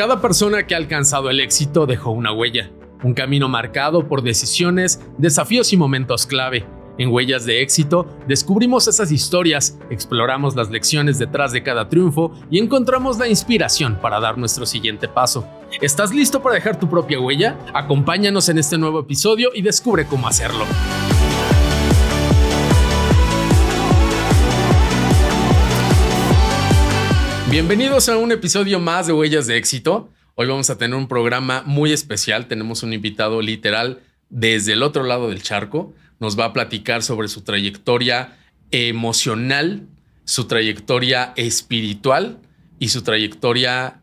Cada persona que ha alcanzado el éxito dejó una huella, un camino marcado por decisiones, desafíos y momentos clave. En Huellas de Éxito descubrimos esas historias, exploramos las lecciones detrás de cada triunfo y encontramos la inspiración para dar nuestro siguiente paso. ¿Estás listo para dejar tu propia huella? Acompáñanos en este nuevo episodio y descubre cómo hacerlo. Bienvenidos a un episodio más de Huellas de Éxito. Hoy vamos a tener un programa muy especial. Tenemos un invitado literal desde el otro lado del charco. Nos va a platicar sobre su trayectoria emocional, su trayectoria espiritual y su trayectoria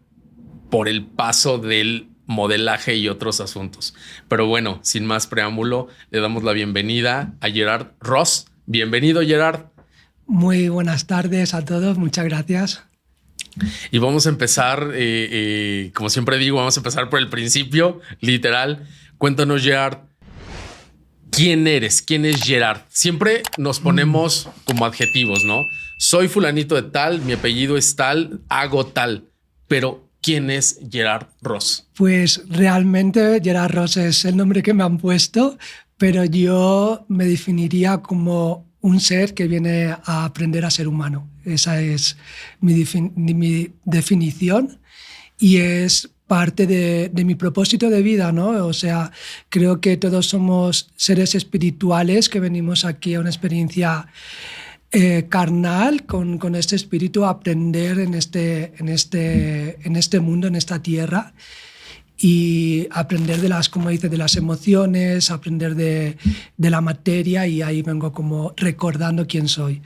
por el paso del modelaje y otros asuntos. Pero bueno, sin más preámbulo, le damos la bienvenida a Gerard Ross. Bienvenido, Gerard. Muy buenas tardes a todos. Muchas gracias. Y vamos a empezar, como siempre digo, vamos a empezar por el principio, literal. Cuéntanos, Gerard, ¿quién eres? ¿Quién es Gerard? Siempre nos ponemos como adjetivos, ¿no? Soy fulanito de tal, mi apellido es tal, hago tal. Pero, ¿quién es Gerard Ross? Pues realmente Gerard Ross es el nombre que me han puesto, pero yo me definiría como un ser que viene a aprender a ser humano. Esa es mi definición y es parte de mi propósito de vida, ¿no? O sea, creo que todos somos seres espirituales que venimos aquí a una experiencia carnal con este espíritu a aprender en este mundo, en esta tierra. Y aprender de las, como dice, de las emociones, aprender de la materia, y ahí vengo como recordando quién soy.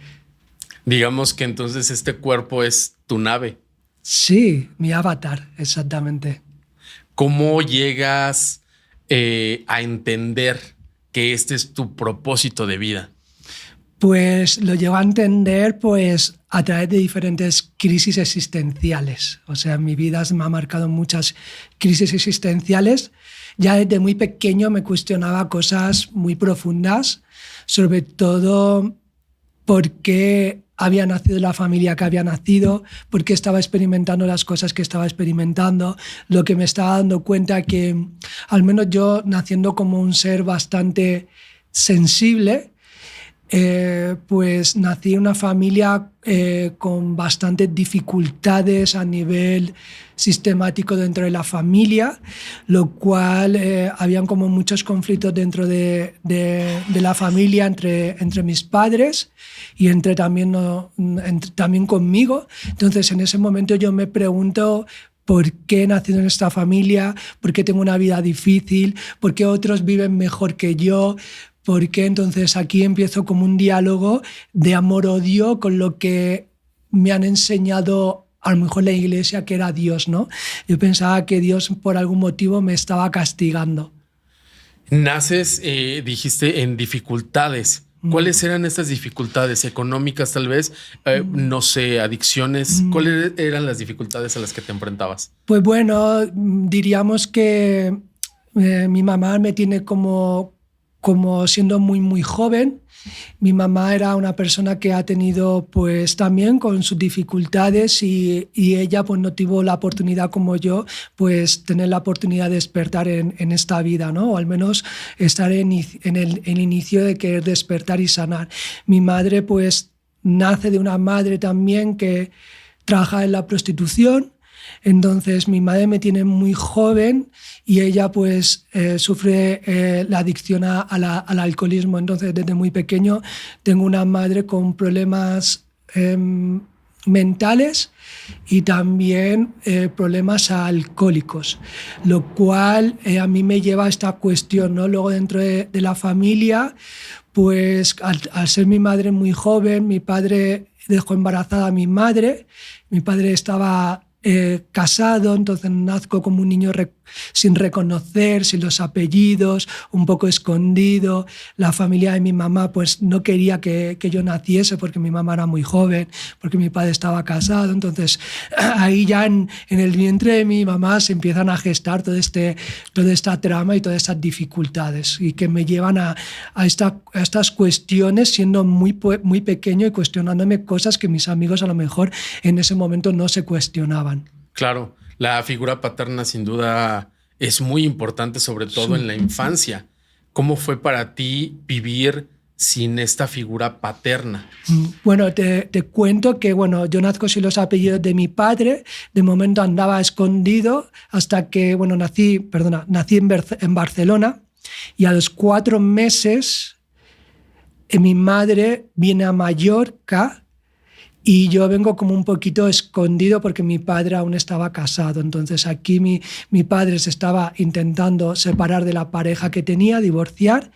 Digamos que entonces este cuerpo es tu nave. Sí, mi avatar, exactamente. ¿Cómo llegas a entender que este es tu propósito de vida? Pues lo llevo a entender pues a través de diferentes crisis existenciales. O sea, mi vida me ha marcado muchas crisis existenciales. Ya desde muy pequeño me cuestionaba cosas muy profundas, sobre todo por qué había nacido en la familia que había nacido, por qué estaba experimentando las cosas que estaba experimentando, lo que me estaba dando cuenta que, al menos yo, naciendo como un ser bastante sensible, pues nací en una familia con bastantes dificultades a nivel sistemático dentro de la familia, lo cual habían como muchos conflictos dentro de la familia entre mis padres y también conmigo. Entonces, en ese momento yo me pregunto ¿por qué he nacido en esta familia? ¿Por qué tengo una vida difícil? ¿Por qué otros viven mejor que yo? Porque entonces aquí empiezo como un diálogo de amor-odio con lo que me han enseñado a lo mejor la iglesia, que era Dios, ¿no? Yo pensaba que Dios por algún motivo me estaba castigando. Naces, dijiste, en dificultades. ¿Cuáles eran estas dificultades? ¿Económicas tal vez? No sé, adicciones. ¿Cuáles eran las dificultades a las que te enfrentabas? Pues bueno, diríamos que mi mamá me tiene como siendo muy, muy joven. Mi mamá era una persona que ha tenido pues también con sus dificultades y ella pues no tuvo la oportunidad como yo, pues tener la oportunidad de despertar en esta vida, ¿no? O al menos estar en el inicio de querer despertar y sanar. Mi madre pues nace de una madre también que trabaja en la prostitución. Entonces mi madre me tiene muy joven y ella pues sufre la adicción al alcoholismo. Entonces desde muy pequeño tengo una madre con problemas mentales y también problemas alcohólicos, lo cual a mí me lleva a esta cuestión, ¿no? Luego dentro de la familia, pues al ser mi madre muy joven, mi padre dejó embarazada a mi madre. Mi padre estaba casado, entonces nazco como un niño sin reconocer, sin los apellidos, un poco escondido. La familia de mi mamá pues no quería que yo naciese porque mi mamá era muy joven, porque mi padre estaba casado. Entonces ahí ya en el vientre de mi mamá se empiezan a gestar toda esta trama y todas estas dificultades y que me llevan a estas cuestiones siendo muy pequeño y cuestionándome cosas que mis amigos a lo mejor en ese momento no se cuestionaban. Claro, la figura paterna sin duda es muy importante, sobre todo en la infancia. ¿Cómo fue para ti vivir sin esta figura paterna? Bueno, te cuento que bueno, yo nazco sin los apellidos de mi padre. De momento andaba escondido hasta que bueno, nací en Barcelona, y a los 4 meses mi madre viene a Mallorca y yo vengo como un poquito escondido porque mi padre aún estaba casado. Entonces aquí mi padre se estaba intentando separar de la pareja que tenía, divorciar,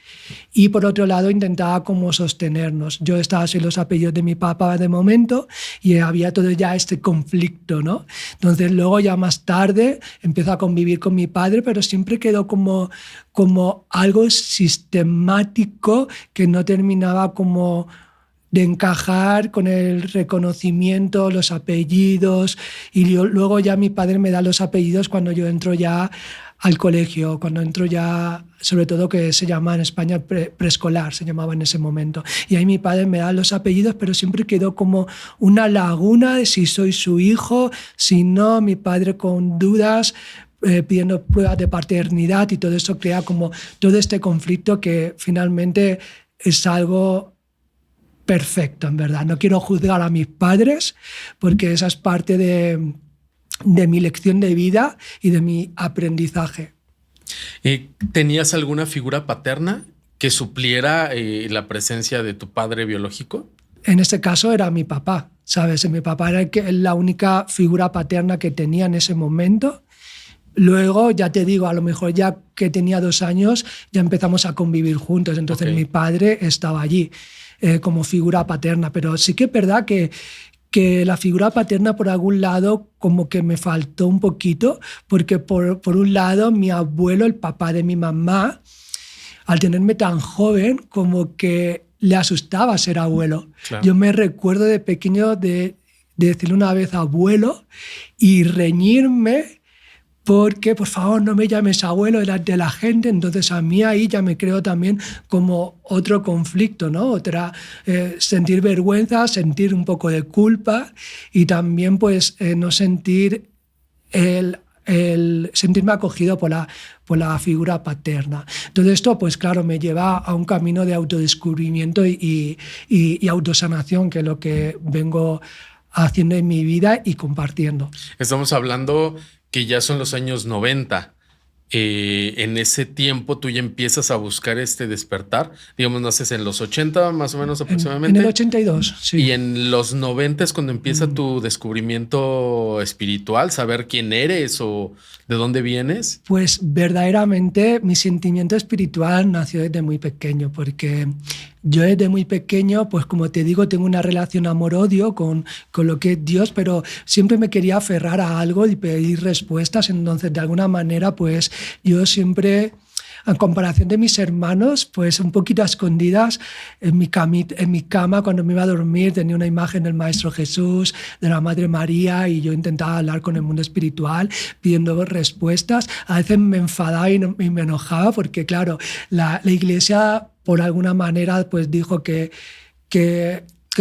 y por otro lado intentaba como sostenernos. Yo estaba sin los apellidos de mi papá de momento y había todo ya este conflicto, ¿no? Entonces luego ya más tarde empezó a convivir con mi padre, pero siempre quedó como algo sistemático que no terminaba como de encajar con el reconocimiento, los apellidos, y luego ya mi padre me da los apellidos cuando yo entro ya al colegio, cuando entro ya, sobre todo que se llama en España preescolar, se llamaba en ese momento. Y ahí mi padre me da los apellidos, pero siempre quedó como una laguna de si soy su hijo, si no, mi padre con dudas, pidiendo pruebas de paternidad, y todo eso crea como todo este conflicto que finalmente es algo perfecto, en verdad. No quiero juzgar a mis padres porque esa es parte de mi lección de vida y de mi aprendizaje. ¿Tenías alguna figura paterna que supliera la presencia de tu padre biológico? En este caso era mi papá, ¿sabes? Mi papá era la única figura paterna que tenía en ese momento. Luego, ya te digo, a lo mejor ya que tenía 2 años ya empezamos a convivir juntos, entonces mi padre estaba allí como figura paterna, pero sí que es verdad que la figura paterna por algún lado como que me faltó un poquito, porque por un lado mi abuelo, el papá de mi mamá, al tenerme tan joven como que le asustaba ser abuelo. Claro. Yo me recuerdo de pequeño de decirle una vez abuelo y reñirme porque por favor no me llames abuelo delante de la gente. Entonces a mí ahí ya me creo también como otro conflicto, ¿no? Sentir vergüenza, sentir un poco de culpa y también pues no sentir el sentirme acogido por la figura paterna. Todo esto, pues claro, me lleva a un camino de autodescubrimiento y autosanación, que es lo que vengo haciendo en mi vida y compartiendo. Estamos hablando que ya son los años 90. En ese tiempo tú ya empiezas a buscar este despertar. Digamos, naces en los 80 más o menos aproximadamente. En el 82, sí. Y en los 90 es cuando empieza tu descubrimiento espiritual, saber quién eres o de dónde vienes. Pues verdaderamente mi sentimiento espiritual nació desde muy pequeño, porque yo desde muy pequeño, pues como te digo, tengo una relación amor-odio con lo que es Dios, pero siempre me quería aferrar a algo y pedir respuestas. Entonces, de alguna manera, pues yo siempre, en comparación de mis hermanos, pues un poquito a escondidas en mi cama cuando me iba a dormir tenía una imagen del Maestro Jesús, de la Madre María, y yo intentaba hablar con el mundo espiritual pidiendo respuestas. A veces me enfadaba y me enojaba porque, claro, la Iglesia por alguna manera pues dijo que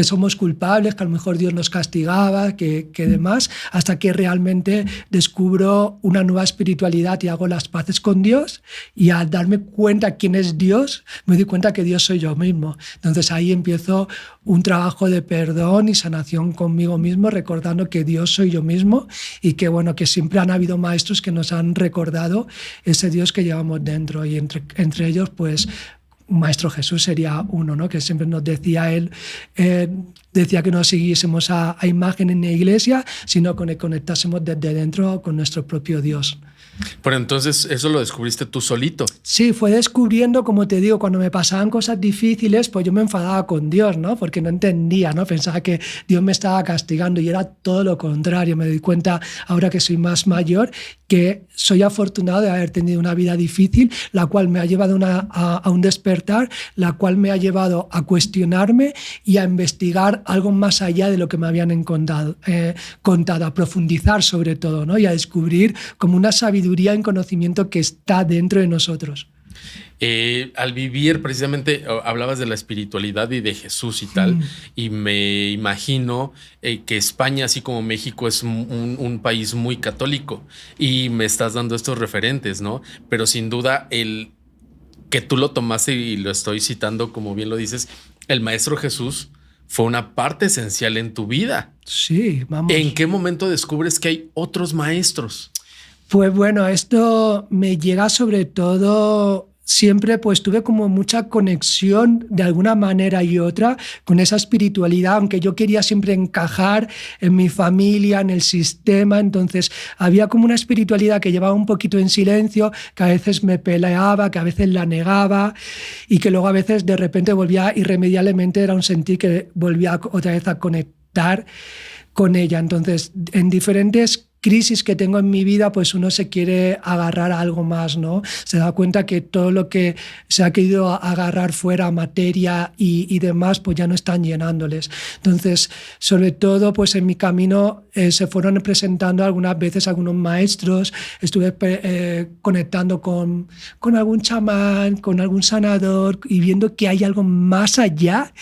somos culpables, que a lo mejor Dios nos castigaba, que demás, hasta que realmente descubro una nueva espiritualidad y hago las paces con Dios, y al darme cuenta quién es Dios, me doy cuenta que Dios soy yo mismo. Entonces ahí empiezo un trabajo de perdón y sanación conmigo mismo, recordando que Dios soy yo mismo y que, bueno, que siempre han habido maestros que nos han recordado ese Dios que llevamos dentro, y entre ellos, pues, Maestro Jesús sería uno, ¿no? Que siempre nos decía decía que no siguiésemos a imagen en la iglesia, sino que conectásemos desde dentro con nuestro propio Dios. Pero entonces eso lo descubriste tú solito. Sí, fue descubriendo, como te digo, cuando me pasaban cosas difíciles, pues yo me enfadaba con Dios, ¿no? Porque no entendía, ¿no? Pensaba que Dios me estaba castigando y era todo lo contrario. Me doy cuenta ahora que soy más mayor que soy afortunado de haber tenido una vida difícil, la cual me ha llevado a un despertar, la cual me ha llevado a cuestionarme y a investigar algo más allá de lo que me habían contado, a profundizar sobre todo, ¿no? Y a descubrir como una sabiduría en conocimiento que está dentro de nosotros. Al vivir, precisamente, hablabas de la espiritualidad y de Jesús y tal, y me imagino que España, así como México, es un país muy católico, y me estás dando estos referentes, ¿no? Pero sin duda, el que tú lo tomaste, y lo estoy citando como bien lo dices, el Maestro Jesús fue una parte esencial en tu vida. Sí, vamos. ¿En qué momento descubres que hay otros maestros? Pues bueno, esto me llega sobre todo, siempre pues tuve como mucha conexión de alguna manera y otra con esa espiritualidad, aunque yo quería siempre encajar en mi familia, en el sistema, entonces había como una espiritualidad que llevaba un poquito en silencio, que a veces me peleaba, que a veces la negaba y que luego a veces de repente volvía irremediablemente, era un sentir que volvía otra vez a conectar con ella. Entonces, en diferentes crisis que tengo en mi vida, pues uno se quiere agarrar a algo más, ¿no? Se da cuenta que todo lo que se ha querido agarrar fuera, materia y demás, pues ya no están llenándoles. Entonces, sobre todo, pues en mi camino se fueron presentando algunas veces algunos maestros, estuve conectando con algún chamán, con algún sanador y viendo que hay algo más allá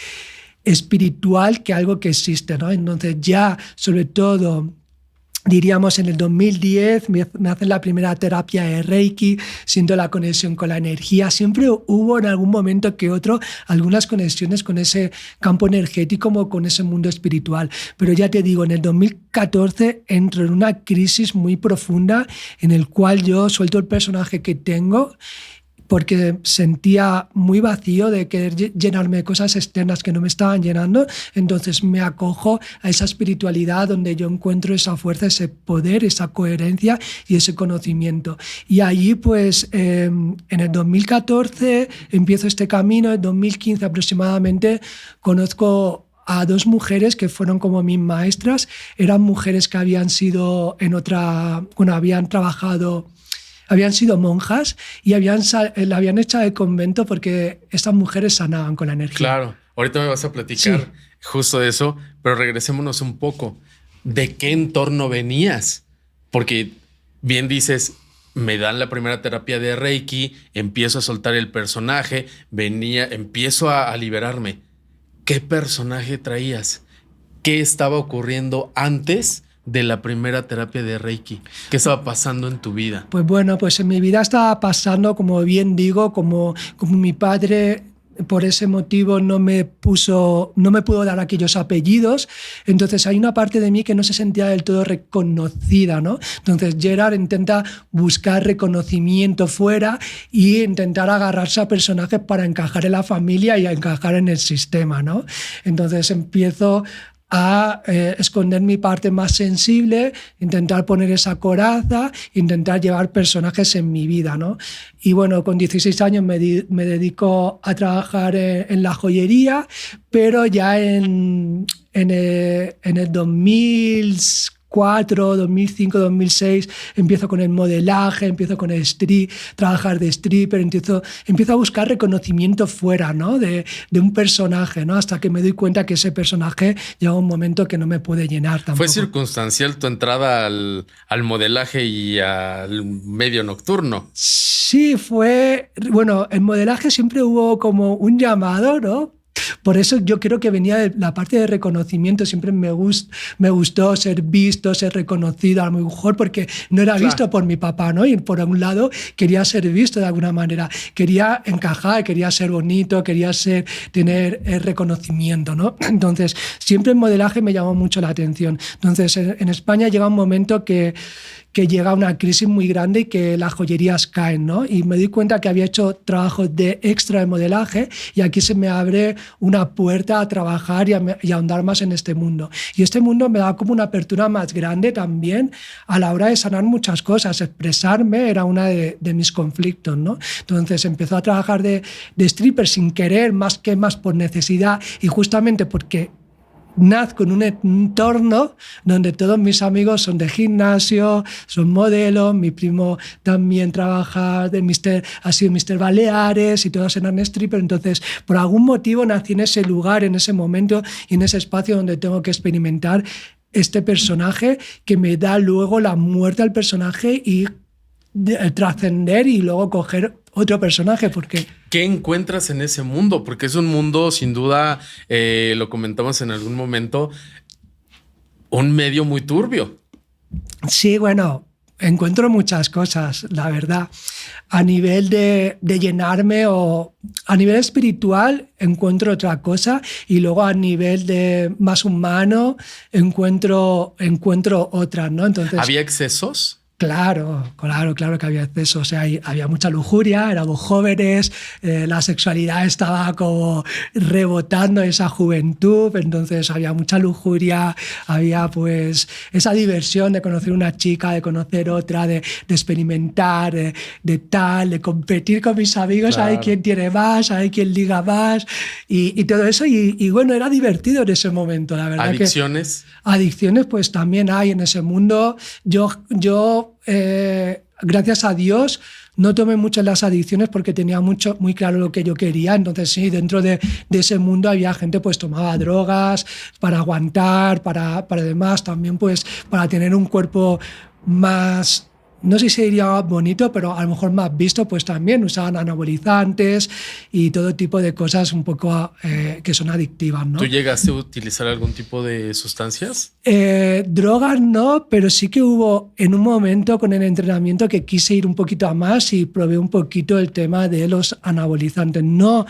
espiritual que algo que existe, ¿no? Entonces ya, sobre todo, diríamos en el 2010 me hacen la primera terapia de Reiki, siento la conexión con la energía. Siempre hubo en algún momento que otro algunas conexiones con ese campo energético como con ese mundo espiritual. Pero ya te digo, en el 2014 entro en una crisis muy profunda en el cual yo suelto el personaje que tengo porque sentía muy vacío de querer llenarme de cosas externas que no me estaban llenando, entonces me acojo a esa espiritualidad donde yo encuentro esa fuerza, ese poder, esa coherencia y ese conocimiento. Y allí pues en el 2014 empiezo este camino, en 2015 aproximadamente conozco a dos mujeres que fueron como mis maestras, eran mujeres que habían sido habían trabajado, habían sido monjas y la habían echado del convento porque estas mujeres sanaban con la energía. Claro, ahorita me vas a platicar justo de eso, pero regresémonos un poco. ¿De qué entorno venías? Porque bien dices, me dan la primera terapia de Reiki, empiezo a soltar el personaje, empiezo a liberarme. ¿Qué personaje traías? ¿Qué estaba ocurriendo antes de la primera terapia de Reiki? ¿Qué estaba pasando en tu vida? Pues bueno, pues en mi vida estaba pasando, como bien digo, como mi padre por ese motivo no me pudo dar aquellos apellidos, entonces hay una parte de mí que no se sentía del todo reconocida, ¿no? Entonces Gerard intenta buscar reconocimiento fuera y intentar agarrarse a personajes para encajar en la familia y a encajar en el sistema, ¿no? Entonces empiezo a esconder mi parte más sensible, intentar poner esa coraza, intentar llevar personajes en mi vida, ¿no? Y bueno, con 16 años me dedico a trabajar en la joyería, pero ya en el 2004, 2005, 2006 empiezo con el modelaje, empiezo con el trabajar de stripper, empiezo a buscar reconocimiento fuera, ¿no? de un personaje, ¿no? Hasta que me doy cuenta que ese personaje llega un momento que no me puede llenar tampoco. ¿Fue circunstancial tu entrada al modelaje y al medio nocturno? Sí, bueno, el modelaje siempre hubo como un llamado, ¿no? Por eso yo creo que venía de la parte de reconocimiento. Siempre me gustó ser visto, ser reconocido, a lo mejor porque no era visto por mi papá, ¿no? Y por un lado quería ser visto de alguna manera, quería encajar, quería ser bonito, quería tener reconocimiento, ¿no? Entonces siempre el modelaje me llamó mucho la atención. Entonces en España llega un momento que llega una crisis muy grande y que las joyerías caen, ¿no? Y me di cuenta que había hecho trabajos de extra de modelaje y aquí se me abre una puerta a trabajar y a ahondar más en este mundo. Y este mundo me da como una apertura más grande también a la hora de sanar muchas cosas. Expresarme era una de mis conflictos, ¿no? Entonces empezó a trabajar de stripper sin querer, más por necesidad y justamente porque nazco en un entorno donde todos mis amigos son de gimnasio, son modelos, mi primo también trabaja ha sido Mr. Baleares y todos eran stripper, entonces por algún motivo nací en ese lugar, en ese momento y en ese espacio donde tengo que experimentar este personaje que me da luego la muerte al personaje y trascender y luego coger otro personaje, porque... ¿Qué encuentras en ese mundo? Porque es un mundo, sin duda, lo comentamos en algún momento, un medio muy turbio. Sí, bueno, encuentro muchas cosas, la verdad. A nivel de llenarme o a nivel espiritual encuentro otra cosa, y luego a nivel de más humano encuentro otra, ¿no? Entonces, ¿Había excesos? claro que había exceso. O sea, había mucha lujuria, éramos jóvenes, la sexualidad estaba como rebotando esa juventud, entonces había mucha lujuria, había pues esa diversión de conocer una chica, de conocer otra, de experimentar, de competir con mis amigos, Claro. a ver quién tiene más, a ver quién liga más, y todo eso, y bueno, era divertido en ese momento, la verdad. ¿Adicciones? Adicciones pues también hay en ese mundo. Yo gracias a Dios, no tomé mucho las adicciones porque tenía muy claro lo que yo quería. Entonces sí, dentro de ese mundo había gente pues tomaba drogas para aguantar, para demás, también pues para tener un cuerpo más... No sé si diría bonito, pero a lo mejor más visto, pues también usaban anabolizantes y todo tipo de cosas un poco que son adictivas, ¿no? ¿Tú llegaste a utilizar algún tipo de sustancias? Drogas no, pero sí que hubo en un momento con el entrenamiento que quise ir un poquito a más y probé un poquito el tema de los anabolizantes. No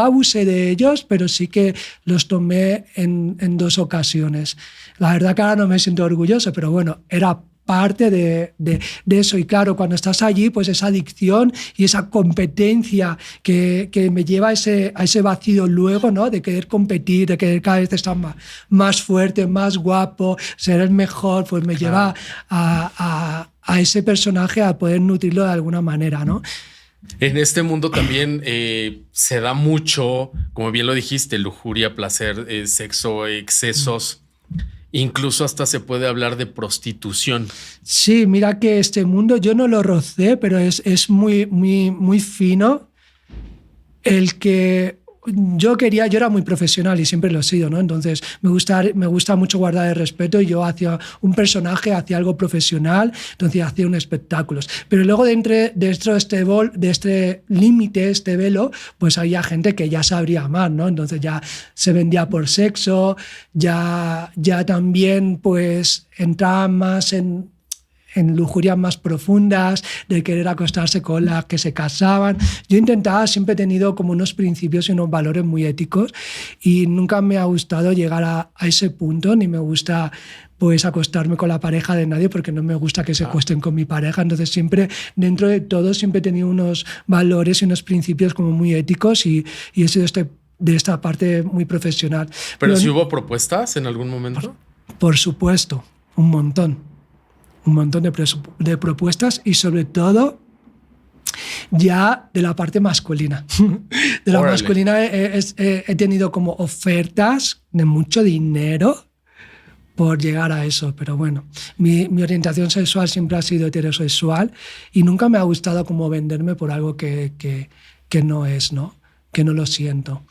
abusé de ellos, pero sí que los tomé en 2 ocasiones. La verdad que ahora no me siento orgulloso, pero bueno, era parte de eso. Y claro, cuando estás allí, pues esa adicción y esa competencia que me lleva a ese vacío luego, ¿no? De querer competir, de querer cada vez estar más fuerte, más guapo, ser el mejor, pues me lleva a ese personaje a poder nutrirlo de alguna manera, ¿no? En este mundo también se da mucho, como bien lo dijiste, lujuria, placer, sexo, excesos. Incluso hasta se puede hablar de prostitución. Sí, mira que este mundo yo no lo rocé, pero es muy, muy, muy fino. El que yo era muy profesional y siempre lo he sido, ¿no? Entonces me gusta mucho guardar el respeto, y yo hacía un personaje, hacía algo profesional, entonces hacía un espectáculos. Pero luego dentro de este límite, este velo, pues había gente que ya sabría más, ¿no? Entonces ya se vendía por sexo, ya también pues entraba más en lujurias más profundas, de querer acostarse con las que se casaban. Yo siempre he tenido como unos principios y unos valores muy éticos, y nunca me ha gustado llegar a ese punto, ni me gusta pues acostarme con la pareja de nadie, porque no me gusta que se acuesten con mi pareja. Entonces siempre, dentro de todo, siempre he tenido unos valores y unos principios como muy éticos, y he sido de esta parte muy profesional. ¿Pero si hubo propuestas en algún momento? Por supuesto, un montón de propuestas, y sobre todo ya de la parte masculina. De la masculina he tenido como ofertas de mucho dinero por llegar a eso, pero bueno, mi orientación sexual siempre ha sido heterosexual, y nunca me ha gustado como venderme por algo que no es, ¿no? Que no lo siento.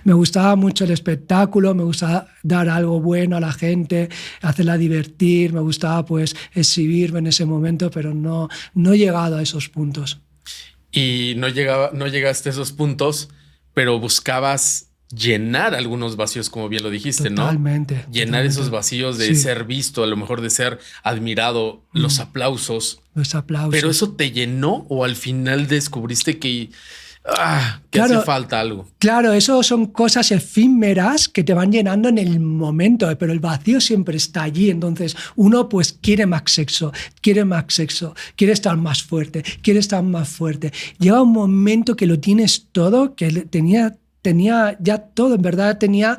Me gustaba mucho el espectáculo, me gustaba dar algo bueno a la gente, hacerla divertir, me gustaba pues exhibirme en ese momento, pero no he llegado a esos puntos. Y no llegaste a esos puntos, pero buscabas llenar algunos vacíos, como bien lo dijiste, totalmente, ¿no? Llenar esos vacíos de ser visto, a lo mejor de ser admirado, los aplausos. Los aplausos. ¿Pero eso te llenó o al final descubriste que claro, hace falta algo? Claro, eso son cosas efímeras que te van llenando en el momento, pero el vacío siempre está allí. Entonces uno pues quiere más sexo, quiere estar más fuerte, Llega un momento que lo tienes todo, que tenía ya todo, en verdad tenía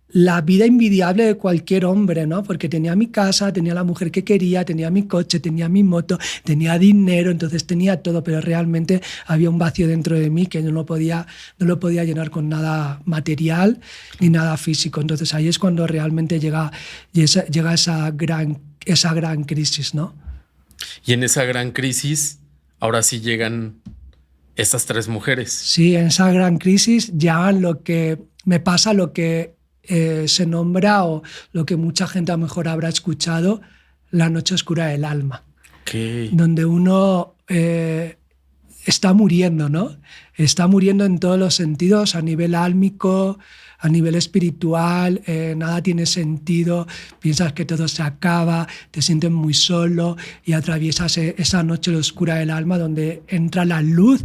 la vida envidiable de cualquier hombre, ¿no? Porque tenía mi casa, tenía la mujer que quería, tenía mi coche, tenía mi moto, tenía dinero, entonces tenía todo, pero realmente había un vacío dentro de mí que no lo podía llenar con nada material ni nada físico. Entonces ahí es cuando realmente llega esa gran crisis, ¿no? Y en esa gran crisis, ahora sí llegan estas 3 mujeres. Sí, en esa gran crisis ya lo que me pasa, lo que se nombra, o lo que mucha gente a lo mejor habrá escuchado, la noche oscura del alma. Okay. Donde uno está muriendo, ¿no? Está muriendo en todos los sentidos, a nivel álmico, a nivel espiritual, nada tiene sentido, piensas que todo se acaba, te sientes muy solo y atraviesas esa noche oscura del alma donde entra la luz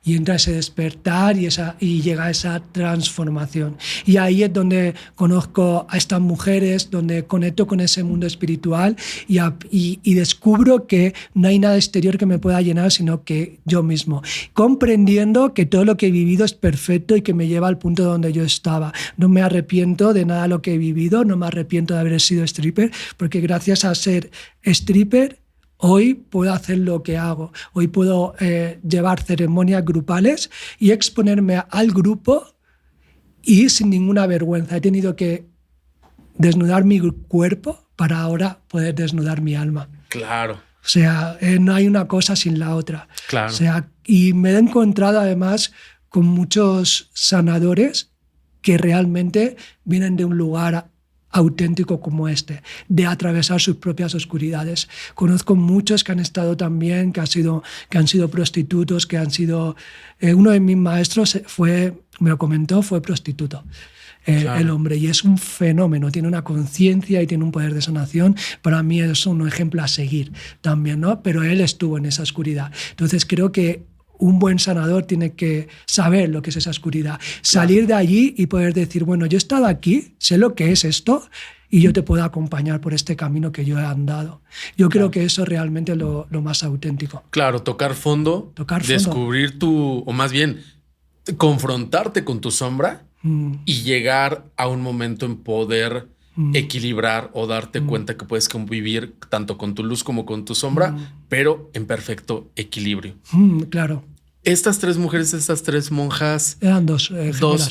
y entra ese despertar y llega esa transformación. Y ahí es donde conozco a estas mujeres, donde conecto con ese mundo espiritual y descubro que no hay nada exterior que me pueda llenar, sino que yo mismo. Comprendiendo que todo lo que he vivido es perfecto y que me lleva al punto donde yo estaba. No me arrepiento de nada de lo que he vivido, no me arrepiento de haber sido stripper, porque gracias a ser stripper, hoy puedo hacer lo que hago. Hoy puedo llevar ceremonias grupales y exponerme al grupo y sin ninguna vergüenza. He tenido que desnudar mi cuerpo para ahora poder desnudar mi alma. Claro. O sea, no hay una cosa sin la otra. Claro. O sea, y me he encontrado además con muchos sanadores que realmente vienen de un lugar auténtico como este, de atravesar sus propias oscuridades. Conozco muchos que han estado también, que han sido prostitutos, que han sido... uno de mis maestros me lo comentó, fue prostituto. Claro. El hombre, y es un fenómeno, tiene una conciencia y tiene un poder de sanación. Para mí es un ejemplo a seguir también, ¿no? Pero él estuvo en esa oscuridad. Entonces creo que un buen sanador tiene que saber lo que es esa oscuridad, salir de allí y poder decir, bueno, yo he estado aquí, sé lo que es esto y yo te puedo acompañar por este camino que yo he andado. Yo creo que eso es realmente lo más auténtico. Claro, tocar fondo, descubrir o más bien, confrontarte con tu sombra y llegar a un momento en poder equilibrar o darte cuenta que puedes convivir tanto con tu luz como con tu sombra, pero en perfecto equilibrio. Claro. Estas tres mujeres, estas tres monjas... Eran dos,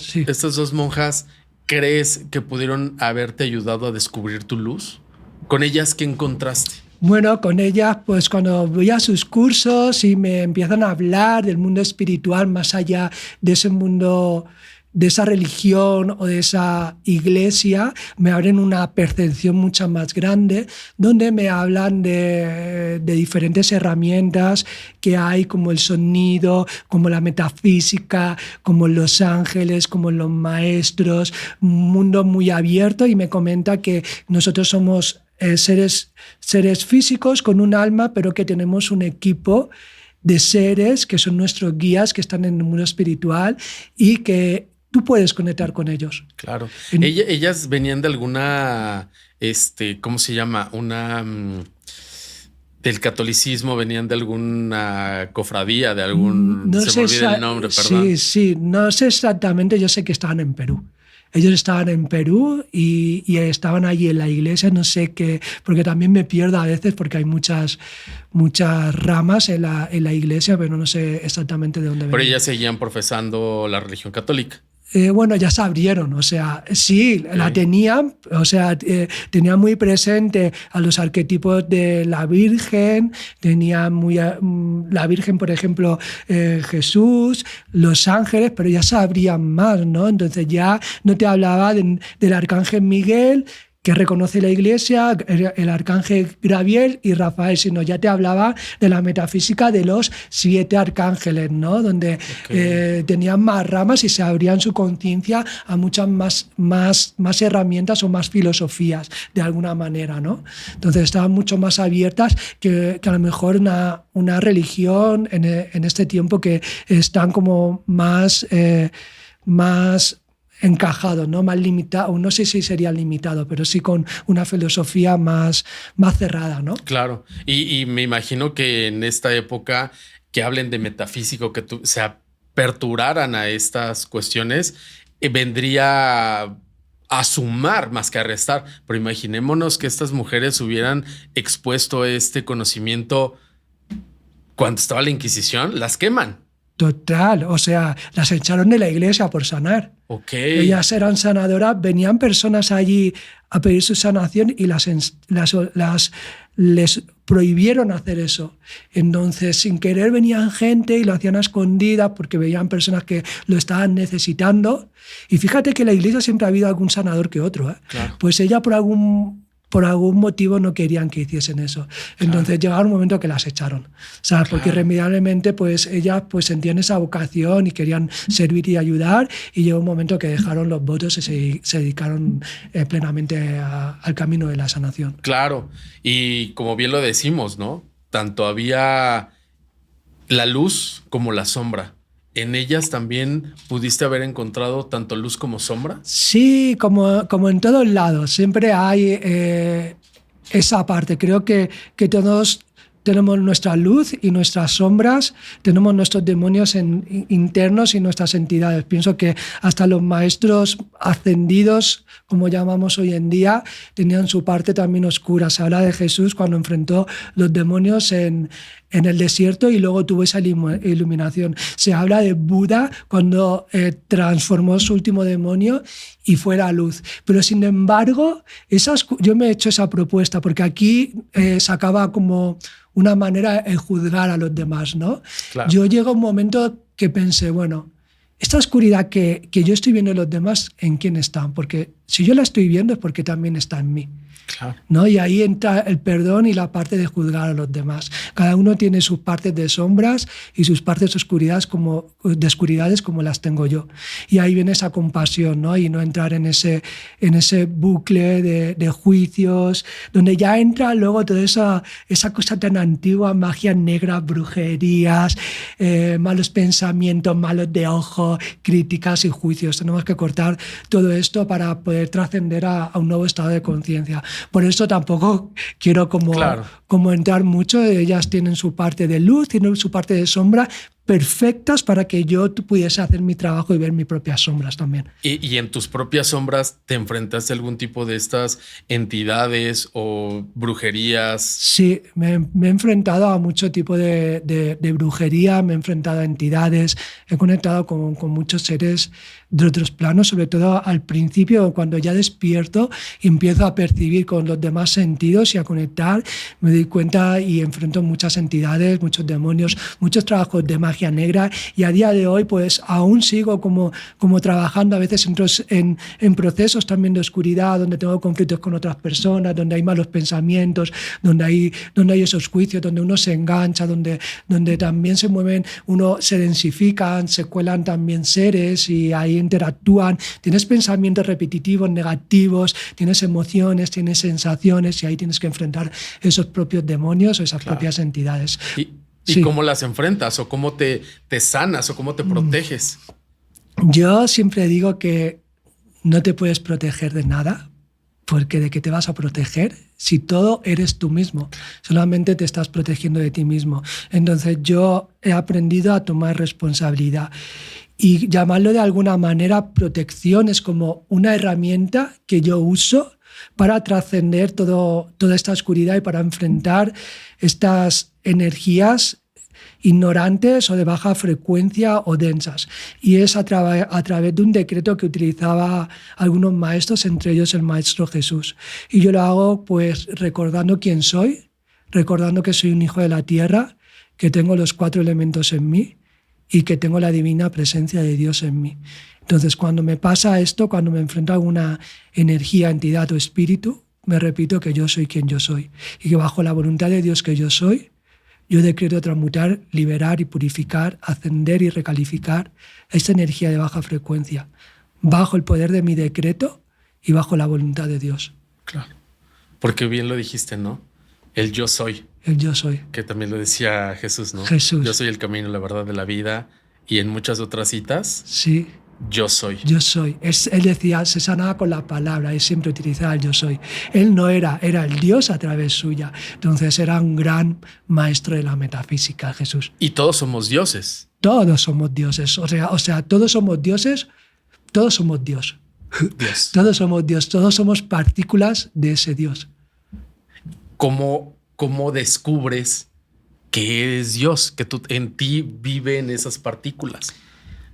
sí. Estas dos monjas, ¿crees que pudieron haberte ayudado a descubrir tu luz? ¿Con ellas qué encontraste? Bueno, con ellas, pues cuando voy a sus cursos y me empiezan a hablar del mundo espiritual más allá de ese mundo, de esa religión o de esa iglesia, me abren una percepción mucho más grande, donde me hablan de diferentes herramientas que hay, como el sonido, como la metafísica, como los ángeles, como los maestros, un mundo muy abierto, y me comenta que nosotros somos seres físicos con un alma, pero que tenemos un equipo de seres que son nuestros guías, que están en el mundo espiritual y que tú puedes conectar con ellos. Claro. Ellas venían de alguna, ¿cómo se llama? Del catolicismo, venían de alguna cofradía, de algún... No se me olvida el nombre, perdón. Sí, no sé exactamente, yo sé que estaban en Perú. Ellos estaban en Perú y estaban allí en la iglesia, no sé qué, porque también me pierdo a veces porque hay muchas ramas en la iglesia, pero no sé exactamente de dónde venían. Pero ellas seguían profesando la religión católica. Bueno, ya se abrieron, o sea, sí, la tenían, o sea, tenían muy presente a los arquetipos de la Virgen, tenían muy la Virgen, por ejemplo, Jesús, los ángeles, pero ya se abrían más, ¿no? Entonces ya no te hablaba del arcángel Miguel, que reconoce la iglesia, el arcángel Gabriel y Rafael, sino ya te hablaba de la metafísica de los 7 arcángeles, ¿no? Donde tenían más ramas y se abrían su conciencia a muchas más herramientas o más filosofías, de alguna manera, ¿no? Entonces estaban mucho más abiertas que a lo mejor una religión en este tiempo, que están como más encajado, ¿no? Más limitado, no sé si sería limitado, pero sí con una filosofía más cerrada, ¿no? Claro, y me imagino que en esta época que hablen de metafísico, que se aperturaran a estas cuestiones, vendría a sumar más que a restar. Pero imaginémonos que estas mujeres hubieran expuesto este conocimiento cuando estaba la Inquisición, las queman. Total, o sea, las echaron de la iglesia por sanar. Okay. Ellas eran sanadoras, venían personas allí a pedir su sanación y les prohibieron hacer eso. Entonces, sin querer, venían gente y lo hacían a escondidas porque veían personas que lo estaban necesitando. Y fíjate que en la iglesia siempre ha habido algún sanador que otro, ¿eh? Claro. Pues ella por por algún motivo no querían que hiciesen eso. Entonces llegaba un momento que las echaron, ¿sabes? Porque irremediablemente pues ellas pues sentían esa vocación y querían servir y ayudar, y llegó un momento que dejaron los votos y se dedicaron plenamente al camino de la sanación. Claro, y como bien lo decimos, ¿no? Tanto había la luz como la sombra. ¿En ellas también pudiste haber encontrado tanto luz como sombra? Sí, como en todos lados, siempre hay esa parte. Creo que todos tenemos nuestra luz y nuestras sombras, tenemos nuestros demonios internos y nuestras entidades. Pienso que hasta los maestros ascendidos, como llamamos hoy en día, tenían su parte también oscura. Se habla de Jesús cuando enfrentó los demonios en el desierto y luego tuvo esa iluminación. Se habla de Buda cuando transformó su último demonio y fue la luz. Pero sin embargo, yo me he hecho esa propuesta porque aquí se acaba como una manera de juzgar a los demás, ¿no? Claro. Yo llego a un momento que pensé, bueno, esta oscuridad que yo estoy viendo en los demás, ¿en quién están? Porque si yo la estoy viendo es porque también está en mí. Claro. ¿No? Y ahí entra el perdón y la parte de juzgar a los demás. Cada uno tiene sus partes de sombras y sus partes de oscuridades como las tengo yo. Y ahí viene esa compasión, ¿no? Y no entrar en ese bucle de juicios, donde ya entra luego toda esa cosa tan antigua, magia negra, brujerías, malos pensamientos, malos de ojo, críticas y juicios. Tenemos que cortar todo esto para poder trascender a un nuevo estado de conciencia. Por eso tampoco quiero como entrar mucho. Ellas tienen su parte de luz, tienen su parte de sombra, perfectas para que yo pudiese hacer mi trabajo y ver mis propias sombras también. ¿Y en tus propias sombras te enfrentaste a algún tipo de estas entidades o brujerías? Sí, me he enfrentado a mucho tipo de brujería, me he enfrentado a entidades, he conectado con muchos seres de otros planos, sobre todo al principio, cuando ya despierto y empiezo a percibir con los demás sentidos y a conectar, me doy cuenta y enfrento muchas entidades, muchos demonios, muchos trabajos de magia negra, y a día de hoy pues aún sigo como trabajando. A veces entro en procesos también de oscuridad, donde tengo conflictos con otras personas, donde hay malos pensamientos, donde hay esos juicios, donde uno se engancha, donde también se mueven, se densifican, se cuelan también seres y ahí interactúan. Tienes pensamientos repetitivos, negativos, tienes emociones, tienes sensaciones, y ahí tienes que enfrentar esos propios demonios o esas propias entidades. ¿Y cómo las enfrentas? ¿O cómo te sanas? ¿O cómo te proteges? Yo siempre digo que no te puedes proteger de nada, porque ¿de qué te vas a proteger si todo eres tú mismo? Solamente te estás protegiendo de ti mismo. Entonces yo he aprendido a tomar responsabilidad y llamarlo de alguna manera protección. Es como una herramienta que yo uso para trascender toda esta oscuridad y para enfrentar estas energías ignorantes o de baja frecuencia o densas. Y es a través de un decreto que utilizaba algunos maestros, entre ellos el Maestro Jesús. Y yo lo hago pues recordando quién soy, recordando que soy un hijo de la tierra, que tengo los 4 elementos en mí y que tengo la divina presencia de Dios en mí. Entonces, cuando me pasa esto, cuando me enfrento a alguna energía, entidad o espíritu, me repito que yo soy quien yo soy y que bajo la voluntad de Dios que yo soy, yo decreto transmutar, liberar y purificar, ascender y recalificar esta energía de baja frecuencia, bajo el poder de mi decreto y bajo la voluntad de Dios. Claro. Porque bien lo dijiste, ¿no? El yo soy. El yo soy. Que también lo decía Jesús, ¿no? Jesús. Yo soy el camino, la verdad de la vida. Y en muchas otras citas, sí. Yo soy. Yo soy. Él decía, se sanaba con la palabra, él siempre utilizaba el yo soy. Él no era el Dios a través suya. Entonces era un gran maestro de la metafísica, Jesús. Y todos somos dioses. Todos somos dioses. O sea, todos somos dioses, todos somos Dios. Dios. Todos somos Dios, todos somos partículas de ese Dios. ¿Cómo descubres que eres Dios? Que en ti viven esas partículas.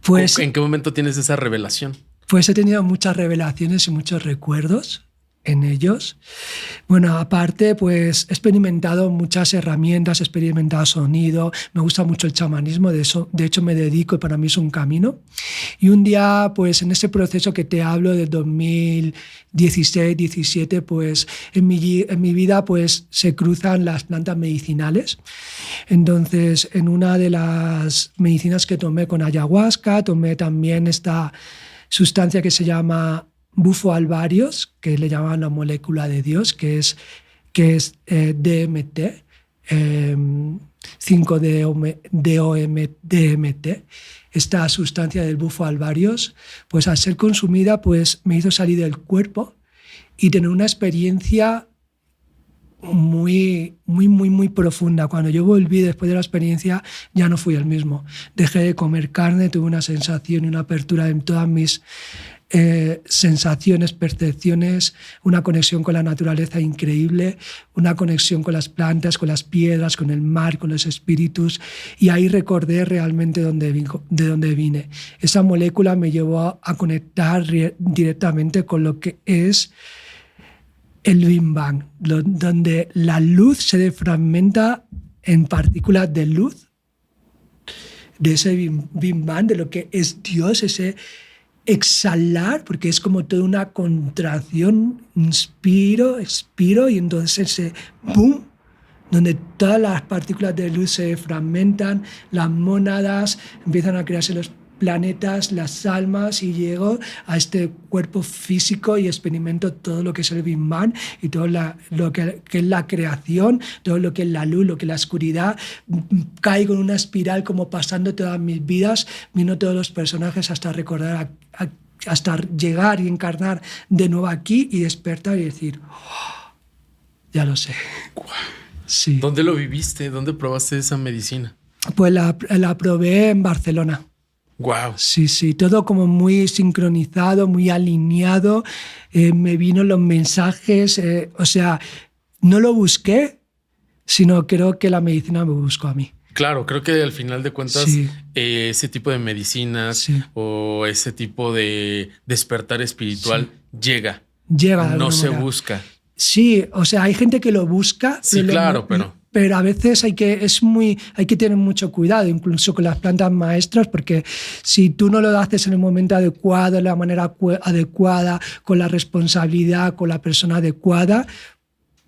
Pues, ¿en qué momento tienes esa revelación? Pues he tenido muchas revelaciones y muchos recuerdos en ellos. Bueno, aparte, pues he experimentado muchas herramientas, he experimentado sonido, me gusta mucho el chamanismo, de hecho me dedico y para mí es un camino. Y un día, pues en ese proceso que te hablo del 2016-17, pues en mi vida pues se cruzan las plantas medicinales. Entonces, en una de las medicinas que tomé con ayahuasca, tomé también esta sustancia que se llama bufo alvarius, que le llaman la molécula de Dios, que es DMT, 5-DMT. Esta sustancia del bufo alvarius, pues al ser consumida, pues me hizo salir del cuerpo y tener una experiencia muy profunda. Cuando yo volví después de la experiencia, ya no fui el mismo. Dejé de comer carne, tuve una sensación y una apertura en todas mis sensaciones, percepciones, una conexión con la naturaleza increíble, una conexión con las plantas, con las piedras, con el mar, con los espíritus, y ahí recordé realmente de dónde vine. Esa molécula me llevó a conectar directamente con lo que es el Big Bang, donde la luz se defragmenta en partículas de luz, de ese Big Bang, de lo que es Dios, ese exhalar, porque es como toda una contracción, inspiro, expiro, y entonces ese boom, donde todas las partículas de luz se fragmentan, las mónadas, empiezan a crearse los planetas, las almas, y llego a este cuerpo físico y experimento todo lo que es el Big Bang y todo lo que es la creación, todo lo que es la luz, lo que es la oscuridad. Caigo en una espiral como pasando todas mis vidas, viendo todos los personajes hasta recordar, hasta llegar y encarnar de nuevo aquí y despertar y decir, oh, ya lo sé. Sí. ¿Dónde lo viviste? ¿Dónde probaste esa medicina? Pues la probé en Barcelona. Wow. Sí, todo como muy sincronizado, muy alineado. Me vino los mensajes, o sea, no lo busqué, sino creo que la medicina me buscó a mí. Claro, creo que al final de cuentas ese tipo de medicinas o ese tipo de despertar espiritual llega no se busca. Sí, o sea, hay gente que lo busca. Sí, claro, pero a veces hay que tener mucho cuidado, incluso con las plantas maestras, porque si tú no lo haces en el momento adecuado, de la manera adecuada, con la responsabilidad, con la persona adecuada,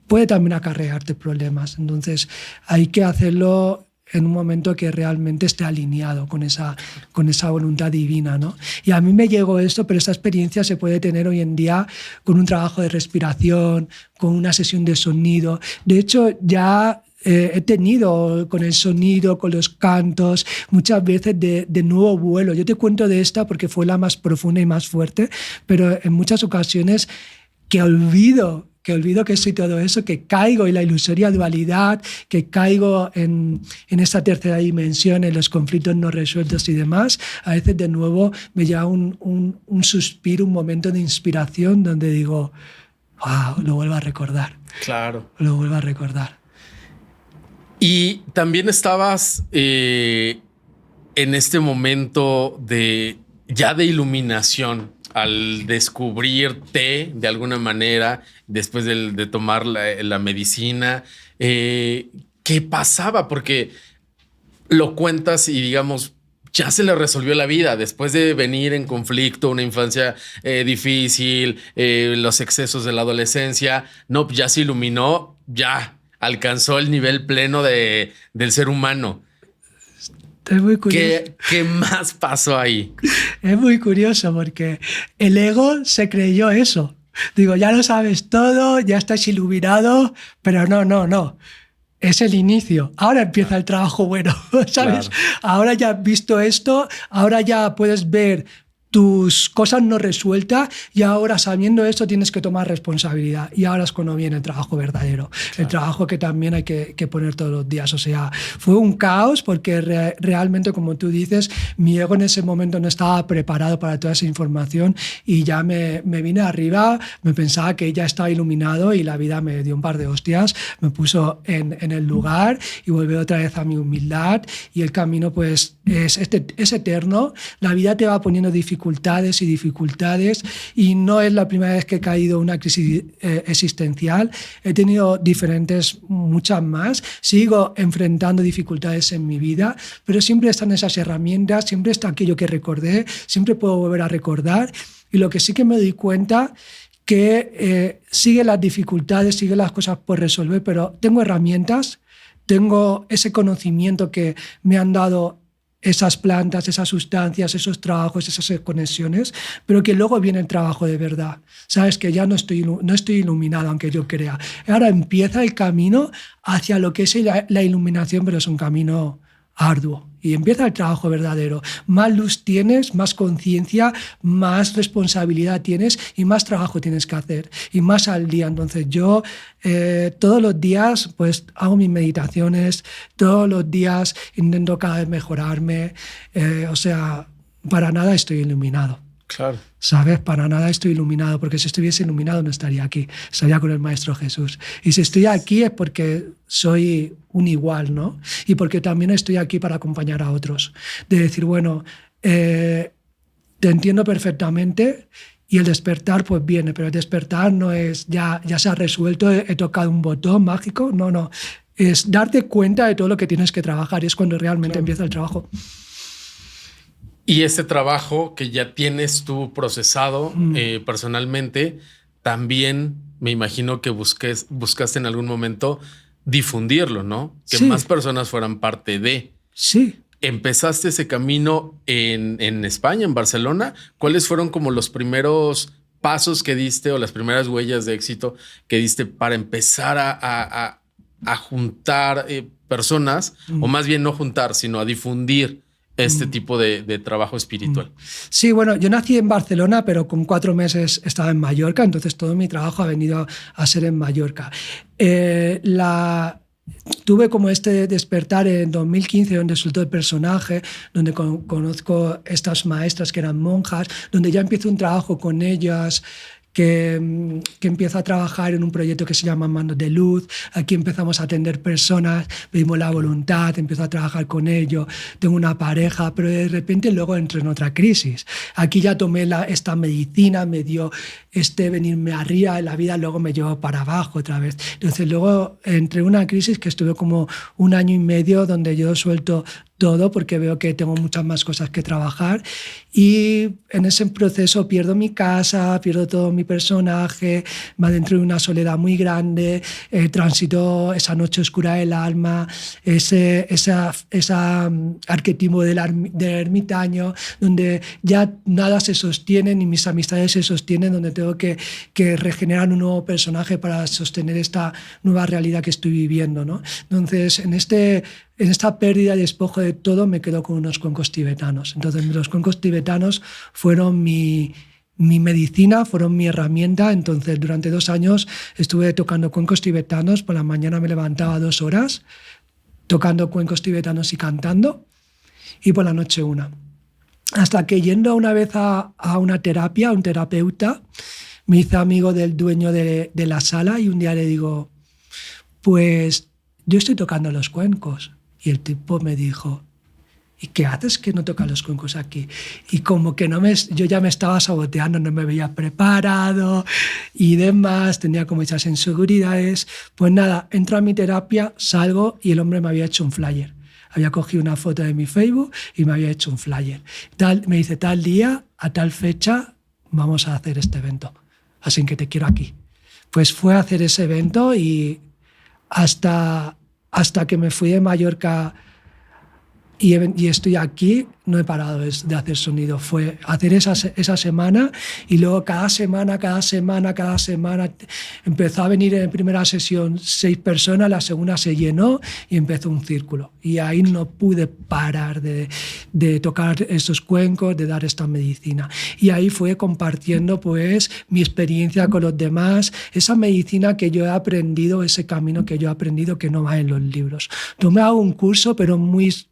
puede también acarrearte problemas. Entonces hay que hacerlo en un momento que realmente esté alineado con esa voluntad divina, ¿no? Y a mí me llegó esto, pero esta experiencia se puede tener hoy en día con un trabajo de respiración, con una sesión de sonido. De hecho, ya he tenido con el sonido, con los cantos, muchas veces de nuevo vuelo. Yo te cuento de esta porque fue la más profunda y más fuerte, pero en muchas ocasiones que olvido que soy todo eso, que caigo en la ilusoria dualidad, que caigo en esa tercera dimensión, en los conflictos no resueltos y demás. A veces de nuevo me llega un suspiro, un momento de inspiración donde digo, wow, lo vuelvo a recordar. Claro. Lo vuelvo a recordar. Y también estabas en este momento de iluminación, al descubrirte de alguna manera después de tomar la medicina. ¿Qué pasaba? Porque lo cuentas y digamos, ya se le resolvió la vida después de venir en conflicto, una infancia difícil, los excesos de la adolescencia. No, ya se iluminó, ya alcanzó el nivel pleno del ser humano. Es muy curioso. ¿Qué más pasó ahí? Es muy curioso porque el ego se creyó eso. Digo, ya lo sabes todo, ya estás iluminado, pero no. Es el inicio. Ahora empieza el trabajo bueno, ¿sabes? Claro. Ahora ya has visto esto, ahora ya puedes ver tus cosas no resueltas y ahora sabiendo esto tienes que tomar responsabilidad. Y ahora es cuando viene el trabajo verdadero, claro. El trabajo que también hay que poner todos los días. O sea, fue un caos porque realmente, como tú dices, mi ego en ese momento no estaba preparado para toda esa información y ya me vine arriba, me pensaba que ya estaba iluminado y la vida me dio un par de hostias, me puso en el lugar y volví otra vez a mi humildad y el camino pues es eterno. La vida te va poniendo dificultades dificultades y dificultades, y no es la primera vez que he caído en una crisis existencial. He tenido muchas más. Sigo enfrentando dificultades en mi vida, pero siempre están esas herramientas, siempre está aquello que recordé, siempre puedo volver a recordar. Y lo que sí que me doy cuenta que sigue las dificultades, sigue las cosas por resolver, pero tengo herramientas, tengo ese conocimiento que me han dado esas plantas, esas sustancias, esos trabajos, esas conexiones, pero que luego viene el trabajo de verdad. Sabes que ya no estoy iluminado, aunque yo crea. Ahora empieza el camino hacia lo que es la iluminación, pero es un camino arduo. Y empieza el trabajo verdadero. Más luz tienes, más conciencia, más responsabilidad tienes y más trabajo tienes que hacer. Y más al día. Entonces yo todos los días pues hago mis meditaciones, todos los días intento cada vez mejorarme. O sea, para nada estoy iluminado. Claro. ¿Sabes? Para nada estoy iluminado, porque si estuviese iluminado no estaría aquí, estaría con el Maestro Jesús. Y si estoy aquí es porque soy un igual, ¿no? Y porque también estoy aquí para acompañar a otros. De decir, bueno, te entiendo perfectamente y el despertar pues viene, pero el despertar no es ya se ha resuelto, he tocado un botón mágico, no. Es darte cuenta de todo lo que tienes que trabajar y es cuando realmente empieza el trabajo. Y este trabajo que ya tienes tú procesado personalmente, también me imagino que buscaste en algún momento difundirlo, ¿no? Que sí. Más personas fueran parte de. Sí. ¿Empezaste ese camino en España, en Barcelona? ¿Cuáles fueron como los primeros pasos que diste o las primeras huellas de éxito que diste para empezar a juntar personas, o más bien no juntar, sino a difundir este tipo de trabajo espiritual? Sí, bueno, yo nací en Barcelona, pero con 4 meses estaba en Mallorca, entonces todo mi trabajo ha venido a ser en Mallorca. Tuve como este despertar en 2015, donde soltó el personaje, donde conozco estas maestras que eran monjas, donde ya empiezo un trabajo con ellas, que empiezo a trabajar en un proyecto que se llama Manos de Luz. Aquí empezamos a atender personas, pedimos la voluntad, empiezo a trabajar con ellos, tengo una pareja, pero de repente luego entro en otra crisis. Aquí ya tomé esta medicina, me dio venirme arriba en la vida, luego me llevó para abajo otra vez. Entonces luego entré en una crisis que estuve como 1 año y medio, donde yo suelto todo porque veo que tengo muchas más cosas que trabajar, y en ese proceso pierdo mi casa, pierdo todo mi personaje, me adentro en una soledad muy grande, transito esa noche oscura del alma, ese arquetipo del ermitaño, donde ya nada se sostiene, ni mis amistades se sostienen, donde tengo que regenerar un nuevo personaje para sostener esta nueva realidad que estoy viviendo, ¿no? Entonces, en esta pérdida y despojo de todo, me quedo con unos cuencos tibetanos. Entonces, los cuencos tibetanos fueron mi medicina, fueron mi herramienta. Entonces, durante 2 años estuve tocando cuencos tibetanos. Por la mañana me levantaba 2 horas tocando cuencos tibetanos y cantando, y por la noche 1. Hasta que yendo una vez a una terapia, a un terapeuta, me hice amigo del dueño de la sala, y un día le digo, pues yo estoy tocando los cuencos. Y el tipo me dijo, ¿y qué haces que no tocas los cuencos aquí? Y como que yo ya me estaba saboteando, no me veía preparado y demás, tenía como esas inseguridades. Pues nada, entro a mi terapia, salgo, y el hombre me había hecho un flyer. Había cogido una foto de mi Facebook y me había hecho un flyer. Me dice, tal día, a tal fecha, vamos a hacer este evento. Así que te quiero aquí. Pues fue a hacer ese evento, y hasta que me fui de Mallorca y estoy aquí, no he parado de hacer sonido. Fue hacer esa semana, y luego cada semana empezó a venir en primera sesión 6 personas, la segunda se llenó y empezó un círculo. Y ahí no pude parar de tocar estos cuencos, de dar esta medicina. Y ahí fue compartiendo pues mi experiencia con los demás, esa medicina que yo he aprendido, ese camino que yo he aprendido que no va en los libros. Tomé un curso, pero muy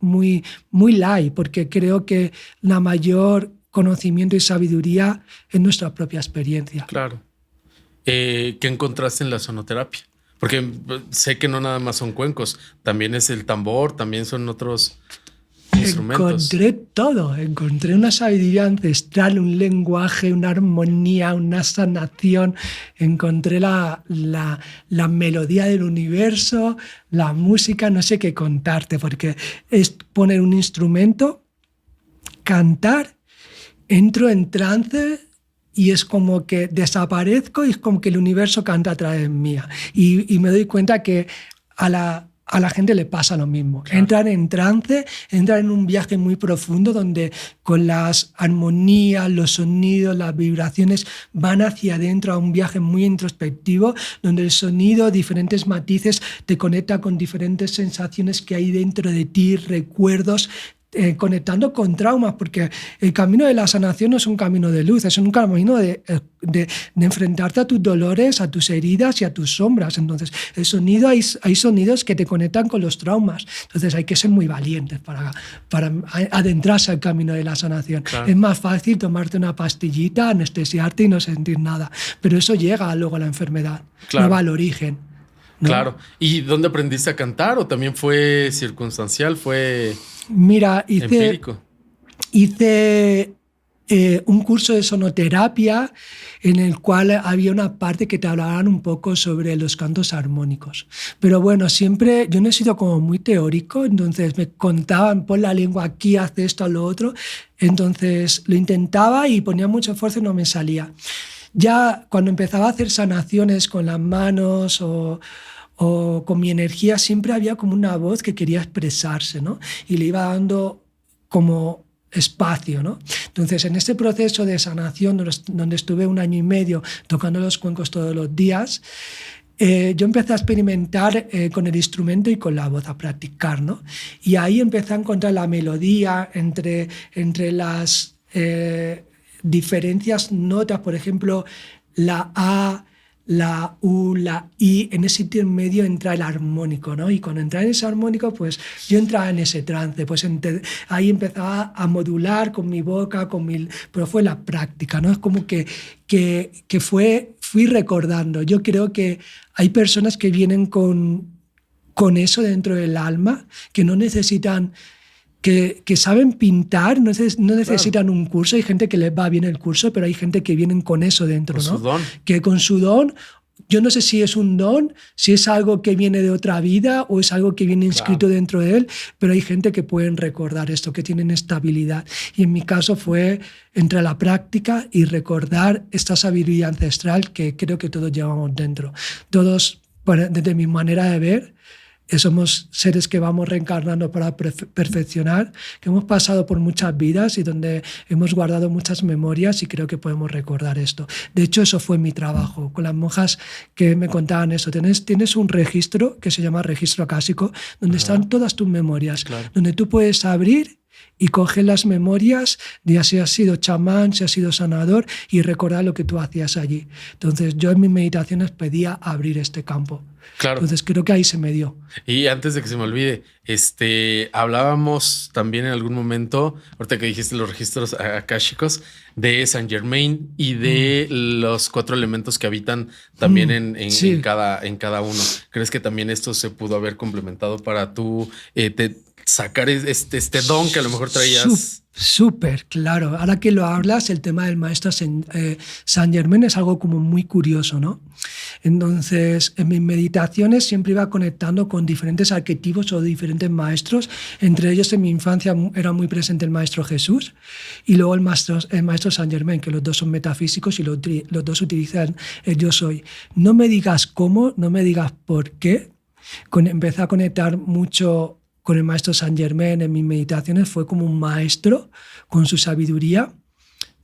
light, porque creo que la mayor conocimiento y sabiduría es nuestra propia experiencia. Claro. ¿Qué encontraste en la sonoterapia? Porque sé que no nada más son cuencos, también es el tambor, también son otros instrumentos. Encontré todo. Encontré una sabiduría ancestral, un lenguaje, una armonía, una sanación. Encontré la melodía del universo, la música, no sé qué contarte, porque es poner un instrumento, cantar, entro en trance y es como que desaparezco y es como que el universo canta a través mía. Y me doy cuenta que a la gente le pasa lo mismo. Claro. Entran en trance, entran en un viaje muy profundo donde con las armonías, los sonidos, las vibraciones van hacia adentro a un viaje muy introspectivo donde el sonido, diferentes matices, te conecta con diferentes sensaciones que hay dentro de ti, recuerdos, conectando con traumas, porque el camino de la sanación no es un camino de luz, es un camino de enfrentarte a tus dolores, a tus heridas y a tus sombras. Entonces, el sonido, hay sonidos que te conectan con los traumas. Entonces, hay que ser muy valientes para adentrarse al camino de la sanación. Claro. Es más fácil tomarte una pastillita, anestesiarte y no sentir nada, pero eso llega luego a la enfermedad, claro. No va al origen. ¿No? Claro. ¿Y dónde aprendiste a cantar? ¿O también fue circunstancial? ¿Fue Mira, empírico? Hice un curso de sonoterapia en el cual había una parte que te hablaban un poco sobre los cantos armónicos. Pero bueno, siempre yo no he sido como muy teórico, entonces me contaban, pon la lengua aquí, haz esto, lo otro. Entonces lo intentaba y ponía mucho esfuerzo y no me salía. Ya cuando empezaba a hacer sanaciones con las manos o con mi energía, siempre había como una voz que quería expresarse, ¿no? Y le iba dando como espacio, ¿no? Entonces, en este proceso de sanación, donde estuve 1 año y medio tocando los cuencos todos los días, yo empecé a experimentar con el instrumento y con la voz, a practicar, ¿no? Y ahí empecé a encontrar la melodía entre las diferencias notas, por ejemplo, la A, la U, la I, en ese intermedio entra el armónico, ¿no? Y cuando entraba en ese armónico, pues yo entraba en ese trance, pues ahí empezaba a modular con mi boca, pero fue la práctica, ¿no? Es como que fui recordando. Yo creo que hay personas que vienen con eso dentro del alma, que no necesitan... Que saben pintar, no necesitan claro. Un curso. Hay gente que les va bien el curso, pero hay gente que vienen con eso dentro, con ¿no? Su don. Que con su don, yo no sé si es un don, si es algo que viene de otra vida o es algo que viene inscrito claro. Dentro de él, pero hay gente que pueden recordar esto, que tienen estabilidad. Y en mi caso fue entre la práctica y recordar esta sabiduría ancestral que creo que todos llevamos dentro. Todos, desde mi manera de ver, somos seres que vamos reencarnando para perfeccionar, que hemos pasado por muchas vidas y donde hemos guardado muchas memorias y creo que podemos recordar esto. De hecho, eso fue mi trabajo con las monjas que me contaban eso. Tienes un registro que se llama registro acásico, donde están todas tus memorias, claro. Donde tú puedes abrir y coger las memorias de si has sido chamán, si has sido sanador y recordar lo que tú hacías allí. Entonces yo en mis meditaciones pedía abrir este campo. Claro. Entonces creo que ahí se me dio. Y antes de que se me olvide, hablábamos también en algún momento, ahorita que dijiste los registros akáshicos, de Saint Germain y de los 4 elementos que habitan también sí. en cada uno. ¿Crees que también esto se pudo haber complementado para tú sacar este don que a lo mejor traías? Súper, claro. Ahora que lo hablas, el tema del maestro Saint Germain es algo como muy curioso, ¿no? Entonces, en mis meditaciones siempre iba conectando con diferentes arquetipos o diferentes maestros. Entre ellos, en mi infancia era muy presente el maestro Jesús y luego el maestro Saint Germain, que los dos son metafísicos y los dos utilizan el yo soy. No me digas cómo, no me digas por qué. Empecé a conectar mucho con el maestro Saint Germain en mis meditaciones, fue como un maestro con su sabiduría.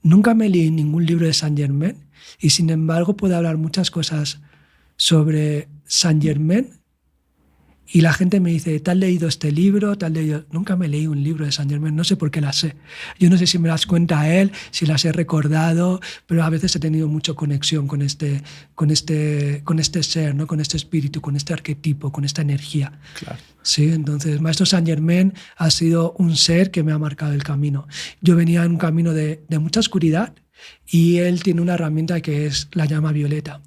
Nunca me leí ningún libro de Saint Germain y sin embargo puedo hablar muchas cosas sobre Saint Germain y la gente me dice, ¿te has leído este libro? ¿Te has leído? Nunca me leí un libro de Saint Germain, no sé por qué las sé. Yo no sé si me las cuenta él, si las he recordado, pero a veces he tenido mucha conexión con este ser, ¿no? Con este espíritu, con este arquetipo, con esta energía. Claro. Sí, entonces, Maestro Saint Germain ha sido un ser que me ha marcado el camino. Yo venía en un camino de mucha oscuridad y él tiene una herramienta que es la llama violeta.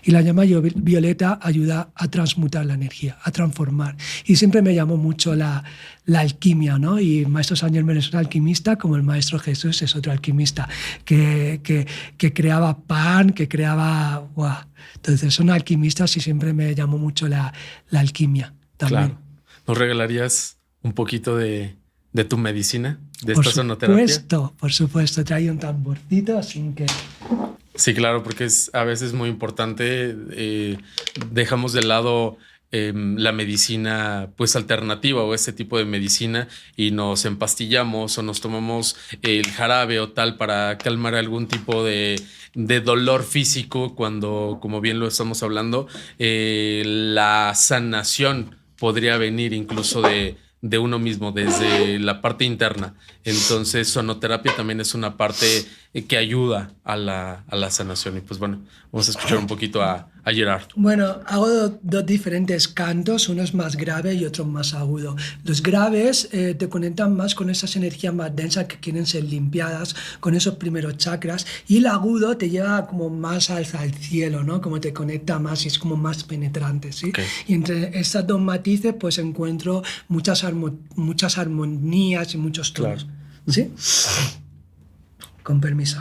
Y la llama violeta ayuda a transmutar la energía, a transformar. Y siempre me llamó mucho la alquimia, ¿no? Y el maestro San Germán es un alquimista, como el maestro Jesús es otro alquimista, que creaba pan, que creaba... ¡Wow! Entonces son alquimistas y siempre me llamó mucho la alquimia también. Claro. ¿Nos regalarías un poquito de tu medicina, de esta sonoterapia? Por supuesto. Traía un tamborcito, así que... Sí, claro, porque es a veces muy importante. Dejamos de lado la medicina pues alternativa o ese tipo de medicina y nos empastillamos o nos tomamos el jarabe o tal para calmar algún tipo de dolor físico cuando, como bien lo estamos hablando, la sanación podría venir incluso de uno mismo, desde la parte interna. Entonces, sonoterapia también es una parte que ayuda a la sanación. Y pues bueno, vamos a escuchar un poquito a Gerard. Bueno, hago dos diferentes cantos, uno es más grave y otro más agudo. Los graves te conectan más con esas energías más densas que quieren ser limpiadas, con esos primeros chakras, y el agudo te lleva como más al cielo, ¿no? Como te conecta más y es como más penetrante, ¿sí? Okay. Y entre estas dos matices pues encuentro muchas armonías y muchos tonos. Claro. ¿Sí? Con permiso.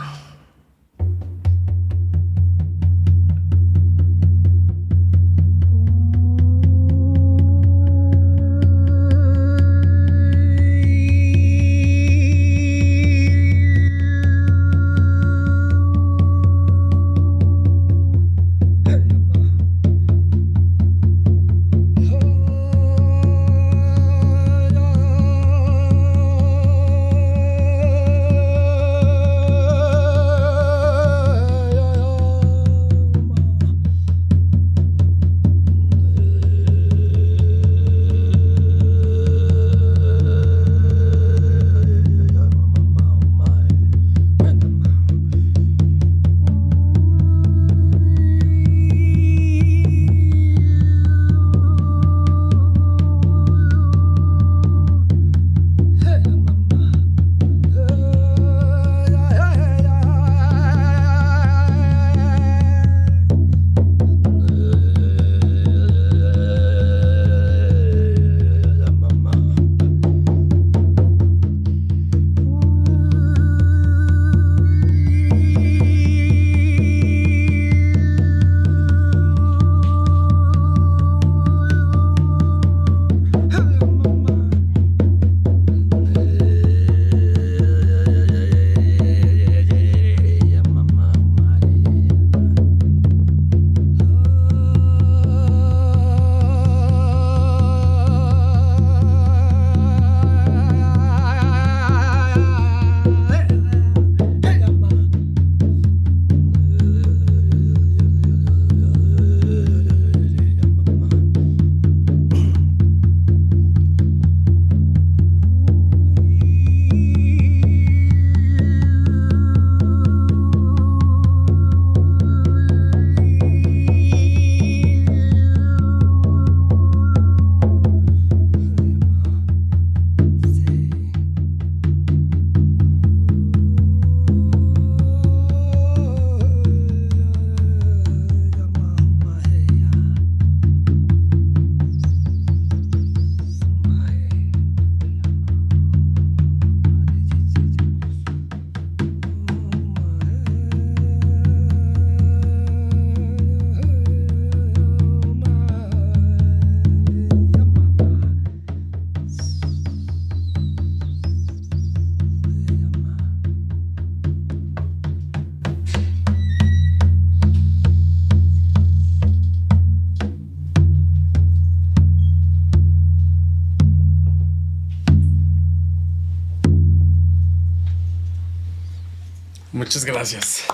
Muchas gracias.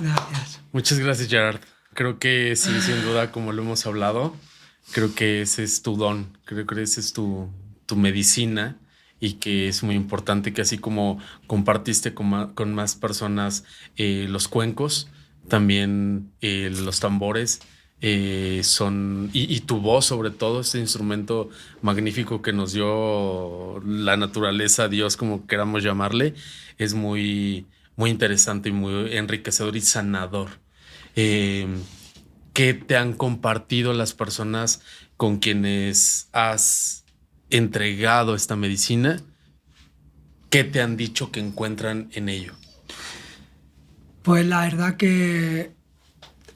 Gracias. Muchas gracias, Gerard. Creo que sí, sin duda, como lo hemos hablado, creo que ese es tu don, creo que ese es tu medicina y que es muy importante que así como compartiste con más personas los cuencos, también los tambores son, y tu voz sobre todo, este instrumento magnífico que nos dio la naturaleza, Dios, como queramos llamarle, es muy, muy interesante y muy enriquecedor y sanador. ¿Qué te han compartido las personas con quienes has entregado esta medicina? ¿Qué te han dicho que encuentran en ello? Pues la verdad que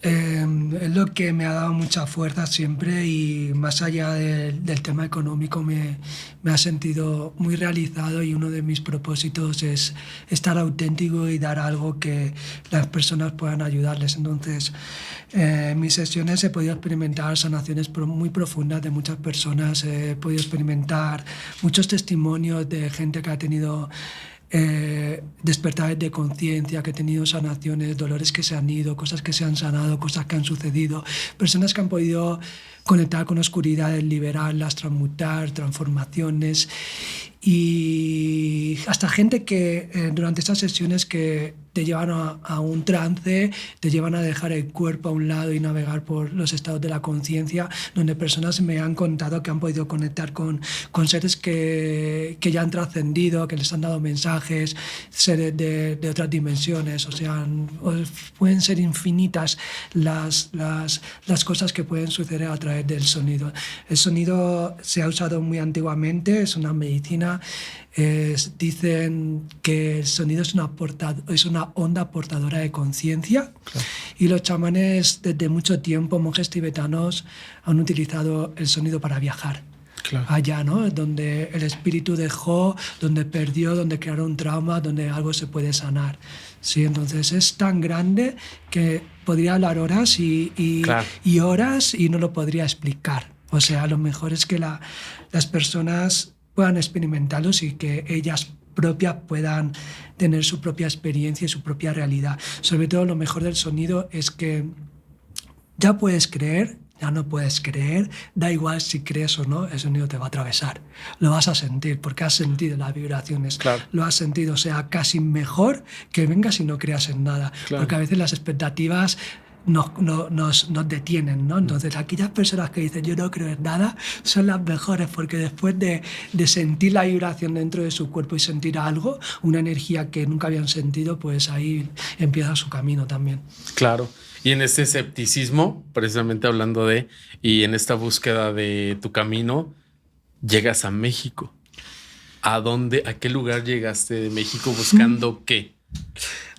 es lo que me ha dado mucha fuerza siempre, y más allá del tema económico me ha sentido muy realizado, y uno de mis propósitos es estar auténtico y dar algo que las personas puedan ayudarles. Entonces, en mis sesiones he podido experimentar sanaciones muy profundas de muchas personas, he podido experimentar muchos testimonios de gente que ha tenido despertares de conciencia, que he tenido sanaciones, dolores que se han ido, cosas que se han sanado, cosas que han sucedido, personas que han podido conectar con oscuridades, liberarlas, transmutar, transformaciones, y hasta gente que durante estas sesiones que te llevan a un trance, te llevan a dejar el cuerpo a un lado y navegar por los estados de la conciencia, donde personas me han contado que han podido conectar con seres que ya han trascendido, que les han dado mensajes, seres de otras dimensiones. O sea, pueden ser infinitas las cosas que pueden suceder a través del sonido. El sonido se ha usado muy antiguamente, es una medicina. Dicen que el sonido es una onda portadora de conciencia. Claro. Y los chamanes desde mucho tiempo, monjes tibetanos, han utilizado el sonido para viajar. Claro. Allá, ¿no? Donde el espíritu dejó, donde perdió, donde crearon un trauma, donde algo se puede sanar. Sí, entonces es tan grande que podría hablar horas claro, y horas, y no lo podría explicar. O sea, lo mejor es que las personas puedan experimentarlos y que ellas propias puedan tener su propia experiencia y su propia realidad. Sobre todo, lo mejor del sonido es que ya puedes creer, ya no puedes creer, da igual si crees o no, el sonido te va a atravesar. Lo vas a sentir porque has sentido las vibraciones. Claro. Lo has sentido, o sea, casi mejor que vengas y no creas en nada. Claro. Porque a veces las expectativas nos detienen, ¿no? Entonces, aquellas personas que dicen yo no creo en nada son las mejores, porque después de sentir la vibración dentro de su cuerpo y sentir algo, una energía que nunca habían sentido, pues ahí empieza su camino también. Claro. Y en este escepticismo, precisamente hablando y en esta búsqueda de tu camino, llegas a México. ¿A qué lugar llegaste de México buscando qué?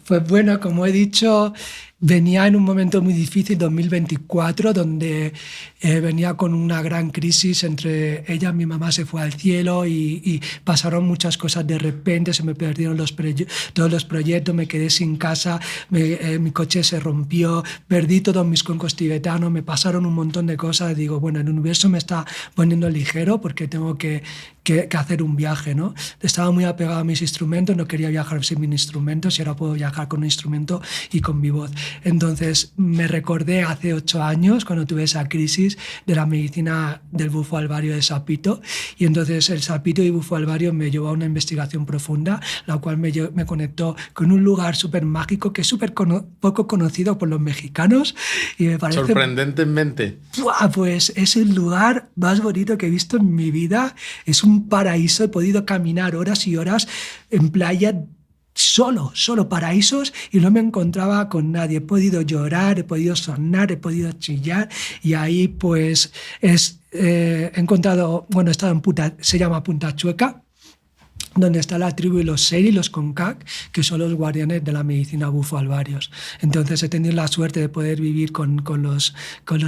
Pues bueno, como he dicho, venía en un momento muy difícil, 2024, donde venía con una gran crisis. Entre ellas, mi mamá se fue al cielo y pasaron muchas cosas de repente, se me perdieron todos los proyectos, me quedé sin casa, mi coche se rompió, perdí todos mis cuencos tibetanos, me pasaron un montón de cosas. Digo, bueno, el universo me está poniendo ligero porque tengo que hacer un viaje, ¿no? Estaba muy apegado a mis instrumentos, no quería viajar sin mis instrumentos, y ahora puedo viajar con un instrumento y con mi voz. Entonces me recordé hace 8 años, cuando tuve esa crisis de la medicina del bufo alvario de sapito, y entonces el sapito y bufo alvario me llevó a una investigación profunda, la cual me conectó con un lugar súper mágico que es súper poco conocido por los mexicanos, y me parece... Sorprendentemente. Pues es el lugar más bonito que he visto en mi vida, es un paraíso. He podido caminar horas y horas en playa solo paraísos, y no me encontraba con nadie. He podido llorar, he podido sonar, he podido chillar, y ahí pues he encontrado, bueno, he estado se llama Punta Chueca, donde está la tribu y los Seri, los Concac, que son los guardianes de la medicina bufo alvarios. Entonces he tenido la suerte de poder vivir con los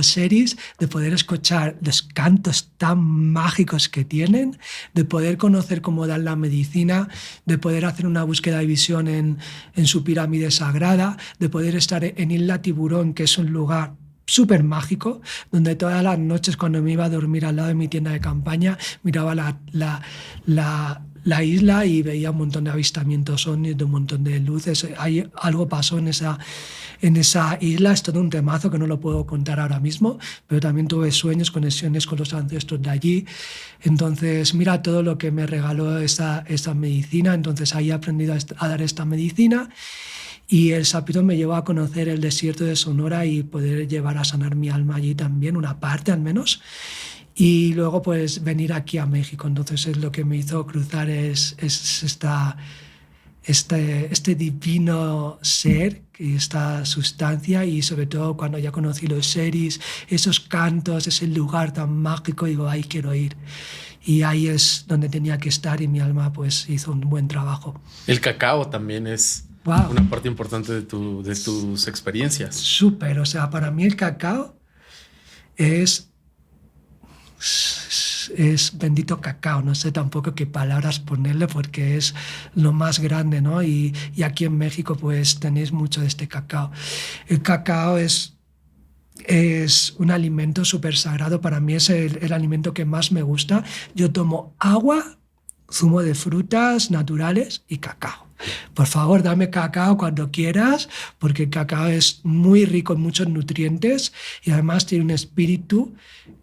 Seris, de poder escuchar los cantos tan mágicos que tienen, de poder conocer cómo dan la medicina, de poder hacer una búsqueda de visión en su pirámide sagrada, de poder estar en Isla Tiburón, que es un lugar súper mágico, donde todas las noches, cuando me iba a dormir al lado de mi tienda de campaña, miraba la isla y veía un montón de avistamientos ovnis, de un montón de luces. Algo pasó en esa isla, es todo un temazo que no lo puedo contar ahora mismo, pero también tuve sueños, conexiones con los ancestros de allí. Entonces, mira todo lo que me regaló esta medicina. Entonces ahí he aprendido a dar esta medicina, y el sapito me llevó a conocer el desierto de Sonora y poder llevar a sanar mi alma allí también, una parte al menos. Y luego pues venir aquí a México. Entonces es lo que me hizo cruzar este divino ser esta sustancia, y sobre todo cuando ya conocí los seris, esos cantos, ese lugar tan mágico, digo, ahí quiero ir. Y ahí es donde tenía que estar, y mi alma pues hizo un buen trabajo. El cacao también es una parte importante de tus experiencias. Súper, o sea, para mí el cacao es bendito cacao, no sé tampoco qué palabras ponerle porque es lo más grande, ¿no? Y aquí en México pues tenéis mucho de este cacao. El cacao es un alimento súper sagrado, para mí es el alimento que más me gusta. Yo tomo agua, zumo de frutas naturales y cacao. Por favor, dame cacao cuando quieras, porque el cacao es muy rico en muchos nutrientes y además tiene un espíritu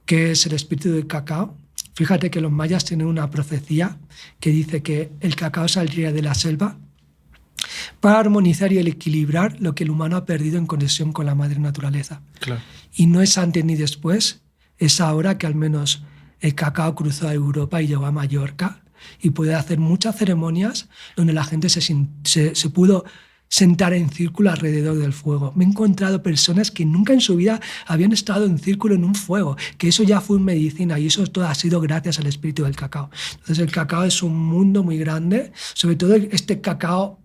que es el espíritu del cacao. Fíjate que los mayas tienen una profecía que dice que el cacao saldría de la selva para armonizar y equilibrar lo que el humano ha perdido en conexión con la madre naturaleza. Claro. Y no es antes ni después, es ahora que al menos el cacao cruzó a Europa y llegó a Mallorca y puede hacer muchas ceremonias donde la gente se pudo sentar en círculo alrededor del fuego. Me he encontrado personas que nunca en su vida habían estado en círculo en un fuego, que eso ya fue medicina, y eso todo ha sido gracias al espíritu del cacao. Entonces el cacao es un mundo muy grande, sobre todo este cacao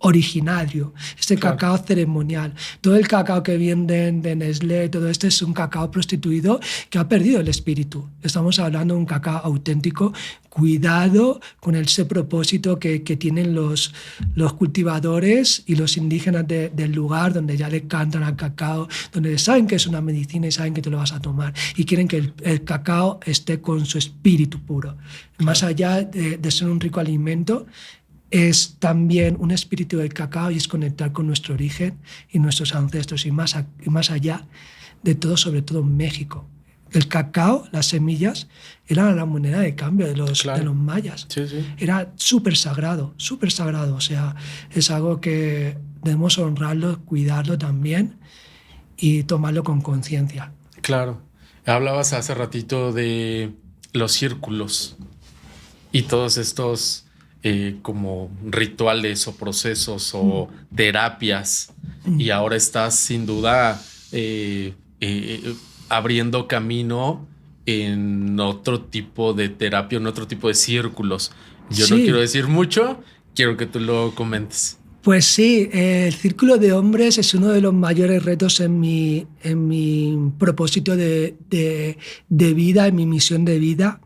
originario, este cacao ceremonial. Todo el cacao que viene de Nestlé, todo esto es un cacao prostituido que ha perdido el espíritu. Estamos hablando de un cacao auténtico, cuidado con ese propósito que tienen los cultivadores y los indígenas del lugar, donde ya le cantan al cacao, donde saben que es una medicina y saben que te lo vas a tomar y quieren que el cacao esté con su espíritu puro. Más allá de ser un rico alimento, es también un espíritu del cacao, y es conectar con nuestro origen y nuestros ancestros, y más allá de todo, sobre todo en México. El cacao, las semillas, eran la moneda de cambio de los mayas. Sí, sí. Era súper sagrado, súper sagrado. O sea, es algo que debemos honrarlo, cuidarlo también y tomarlo con conciencia. Claro. Hablabas hace ratito de los círculos y todos estos como rituales o procesos o terapias, y ahora estás sin duda abriendo camino en otro tipo de terapia, en otro tipo de círculos. Yo no quiero decir mucho, quiero que tú lo comentes. Pues sí, el círculo de hombres es uno de los mayores retos en mi propósito de vida, en mi misión de vida.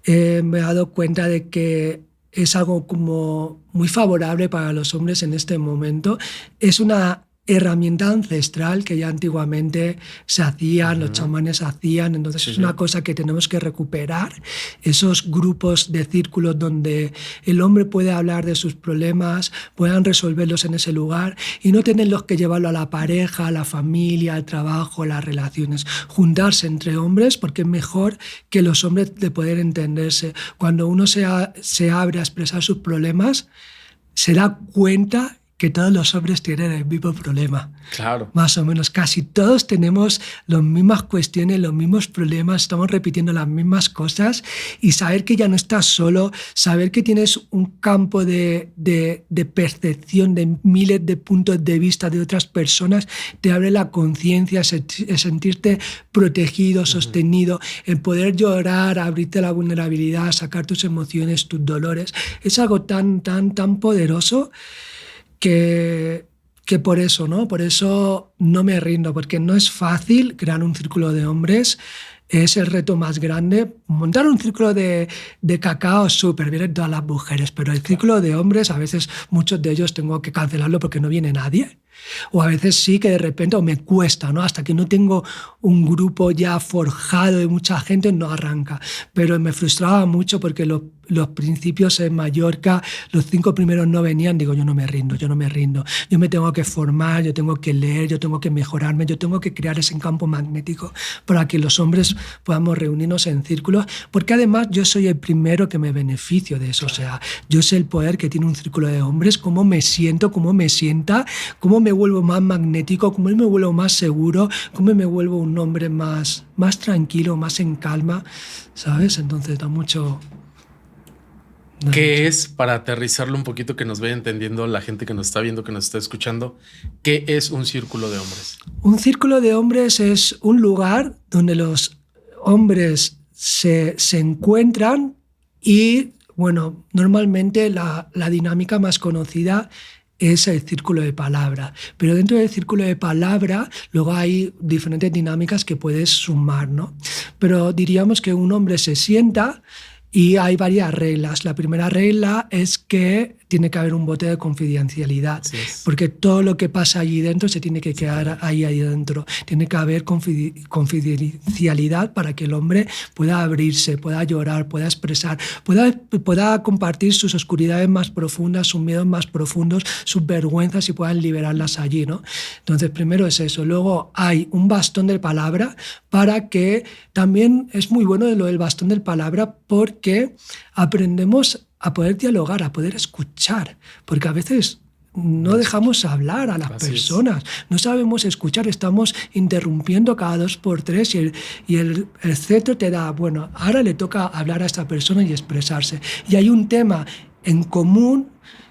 Me he dado cuenta de que es algo como muy favorable para los hombres en este momento. Es una herramienta ancestral que ya antiguamente se hacían, los chamanes hacían, entonces es una cosa que tenemos que recuperar, esos grupos de círculos donde el hombre puede hablar de sus problemas, puedan resolverlos en ese lugar y no tenerlos que llevarlo a la pareja, a la familia, al trabajo, a las relaciones, juntarse entre hombres, porque es mejor que los hombres de poder entenderse. Cuando uno se abre a expresar sus problemas, se da cuenta que todos los hombres tienen el mismo problema. Claro. Más o menos, casi todos tenemos las mismas cuestiones, los mismos problemas, estamos repitiendo las mismas cosas, y saber que ya no estás solo, saber que tienes un campo de percepción de miles de puntos de vista de otras personas, te abre la conciencia, sentirte protegido, sostenido, el poder llorar, abrirte la vulnerabilidad, sacar tus emociones, tus dolores, es algo tan poderoso que por eso, ¿no? Por eso no me rindo, porque no es fácil crear un círculo de hombres. Es el reto más grande. Montar un círculo de cacao, súper, vienen todas las mujeres, pero el círculo de hombres, a veces muchos de ellos tengo que cancelarlo porque no viene nadie. O a veces sí que de repente me cuesta, ¿no? Hasta que no tengo un grupo ya forjado de mucha gente, no arranca. Pero me frustraba mucho porque los principios en Mallorca, los 5 primeros no venían. Digo, yo no me rindo. Yo me tengo que formar, yo tengo que leer, yo tengo que mejorarme, yo tengo que crear ese campo magnético para que los hombres podamos reunirnos en círculos, porque además yo soy el primero que me beneficio de eso. O sea, yo sé el poder que tiene un círculo de hombres, cómo me siento, cómo me sienta, cómo me vuelvo más magnético, cómo me vuelvo más seguro, cómo me vuelvo un hombre más tranquilo, más en calma, ¿sabes? Entonces da mucho ¿Qué es, para aterrizarlo un poquito, que nos vaya entendiendo la gente que nos está viendo, que nos está escuchando, qué es un círculo de hombres? Un círculo de hombres es un lugar donde los hombres se encuentran y, bueno, normalmente la dinámica más conocida es el círculo de palabra. Pero dentro del círculo de palabra luego hay diferentes dinámicas que puedes sumar, ¿no? Pero diríamos que un hombre se sienta y hay varias reglas. La primera regla es que tiene que haber un bote de confidencialidad, porque todo lo que pasa allí dentro se tiene que quedar ahí dentro. Tiene que haber confidencialidad para que el hombre pueda abrirse, pueda llorar, pueda expresar, pueda compartir sus oscuridades más profundas, sus miedos más profundos, sus vergüenzas y puedan liberarlas allí, ¿no? Entonces, primero es eso. Luego hay un bastón de palabra para que también es muy bueno lo del bastón de palabra, porque aprendemos a poder dialogar, a poder escuchar, porque a veces no dejamos hablar a las personas, no sabemos escuchar, estamos interrumpiendo cada 2 por 3 y el cetro te da, bueno, ahora le toca hablar a esta persona y expresarse. Y hay un tema en común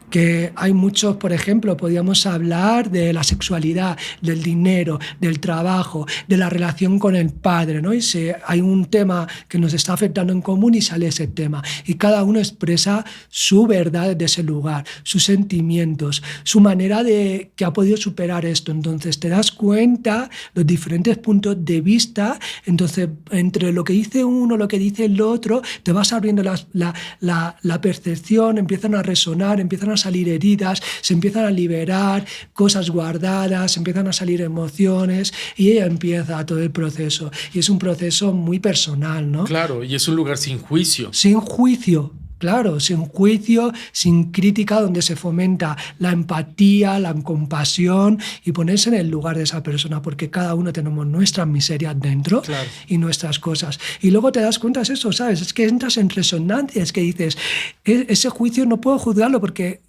que hay muchos, por ejemplo, podríamos hablar de la sexualidad, del dinero, del trabajo, de la relación con el padre, ¿no? Y hay un tema que nos está afectando en común y sale ese tema. Y cada uno expresa su verdad de ese lugar, sus sentimientos, su manera de que ha podido superar esto. Entonces te das cuenta los diferentes puntos de vista. Entonces, entre lo que dice uno, lo que dice el otro, te vas abriendo la percepción, empiezan a resonar, empiezan a salir heridas, se empiezan a liberar cosas guardadas, empiezan a salir emociones y ella empieza todo el proceso. Y es un proceso muy personal, ¿no? Claro, y es un lugar sin juicio. Sin juicio. Claro, sin juicio, sin crítica, donde se fomenta la empatía, la compasión y ponerse en el lugar de esa persona, porque cada uno tenemos nuestras miserias dentro, claro, y nuestras cosas. Y luego te das cuenta, es eso, ¿sabes? Es que entras en resonancia, es que dices, ese juicio no puedo juzgarlo porque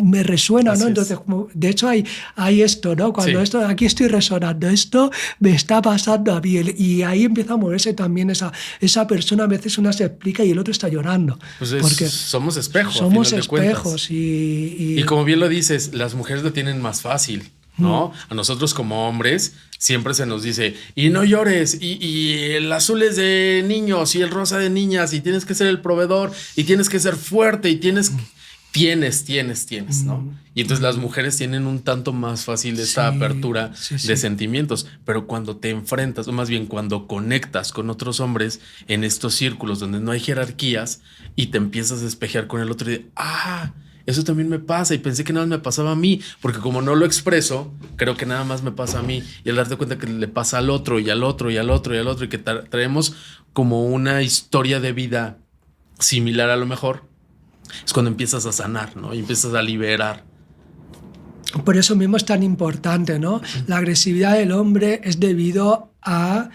me resuena, ¿no? Entonces, de hecho hay esto, ¿no? Cuando esto, aquí estoy resonando, esto me está pasando a mí, y ahí empieza a moverse también esa persona. A veces una se explica y el otro está llorando. Pues somos espejos. Somos espejos y como bien lo dices, las mujeres lo tienen más fácil, ¿no? A nosotros como hombres siempre se nos dice, y no llores, y el azul es de niños y el rosa de niñas, y tienes que ser el proveedor, y tienes que ser fuerte, y tienes, ¿no? Y entonces las mujeres tienen un tanto más fácil esta apertura de sentimientos, pero cuando te enfrentas, o más bien cuando conectas con otros hombres en estos círculos donde no hay jerarquías y te empiezas a espejear con el otro y eso también me pasa, y pensé que nada más me pasaba a mí, porque como no lo expreso, creo que nada más me pasa a mí, y al darte cuenta que le pasa al otro y al otro y al otro y al otro, y que traemos como una historia de vida similar a lo mejor, es cuando empiezas a sanar, ¿no? Y empiezas a liberar. Por eso mismo es tan importante, ¿no? La agresividad del hombre es debido a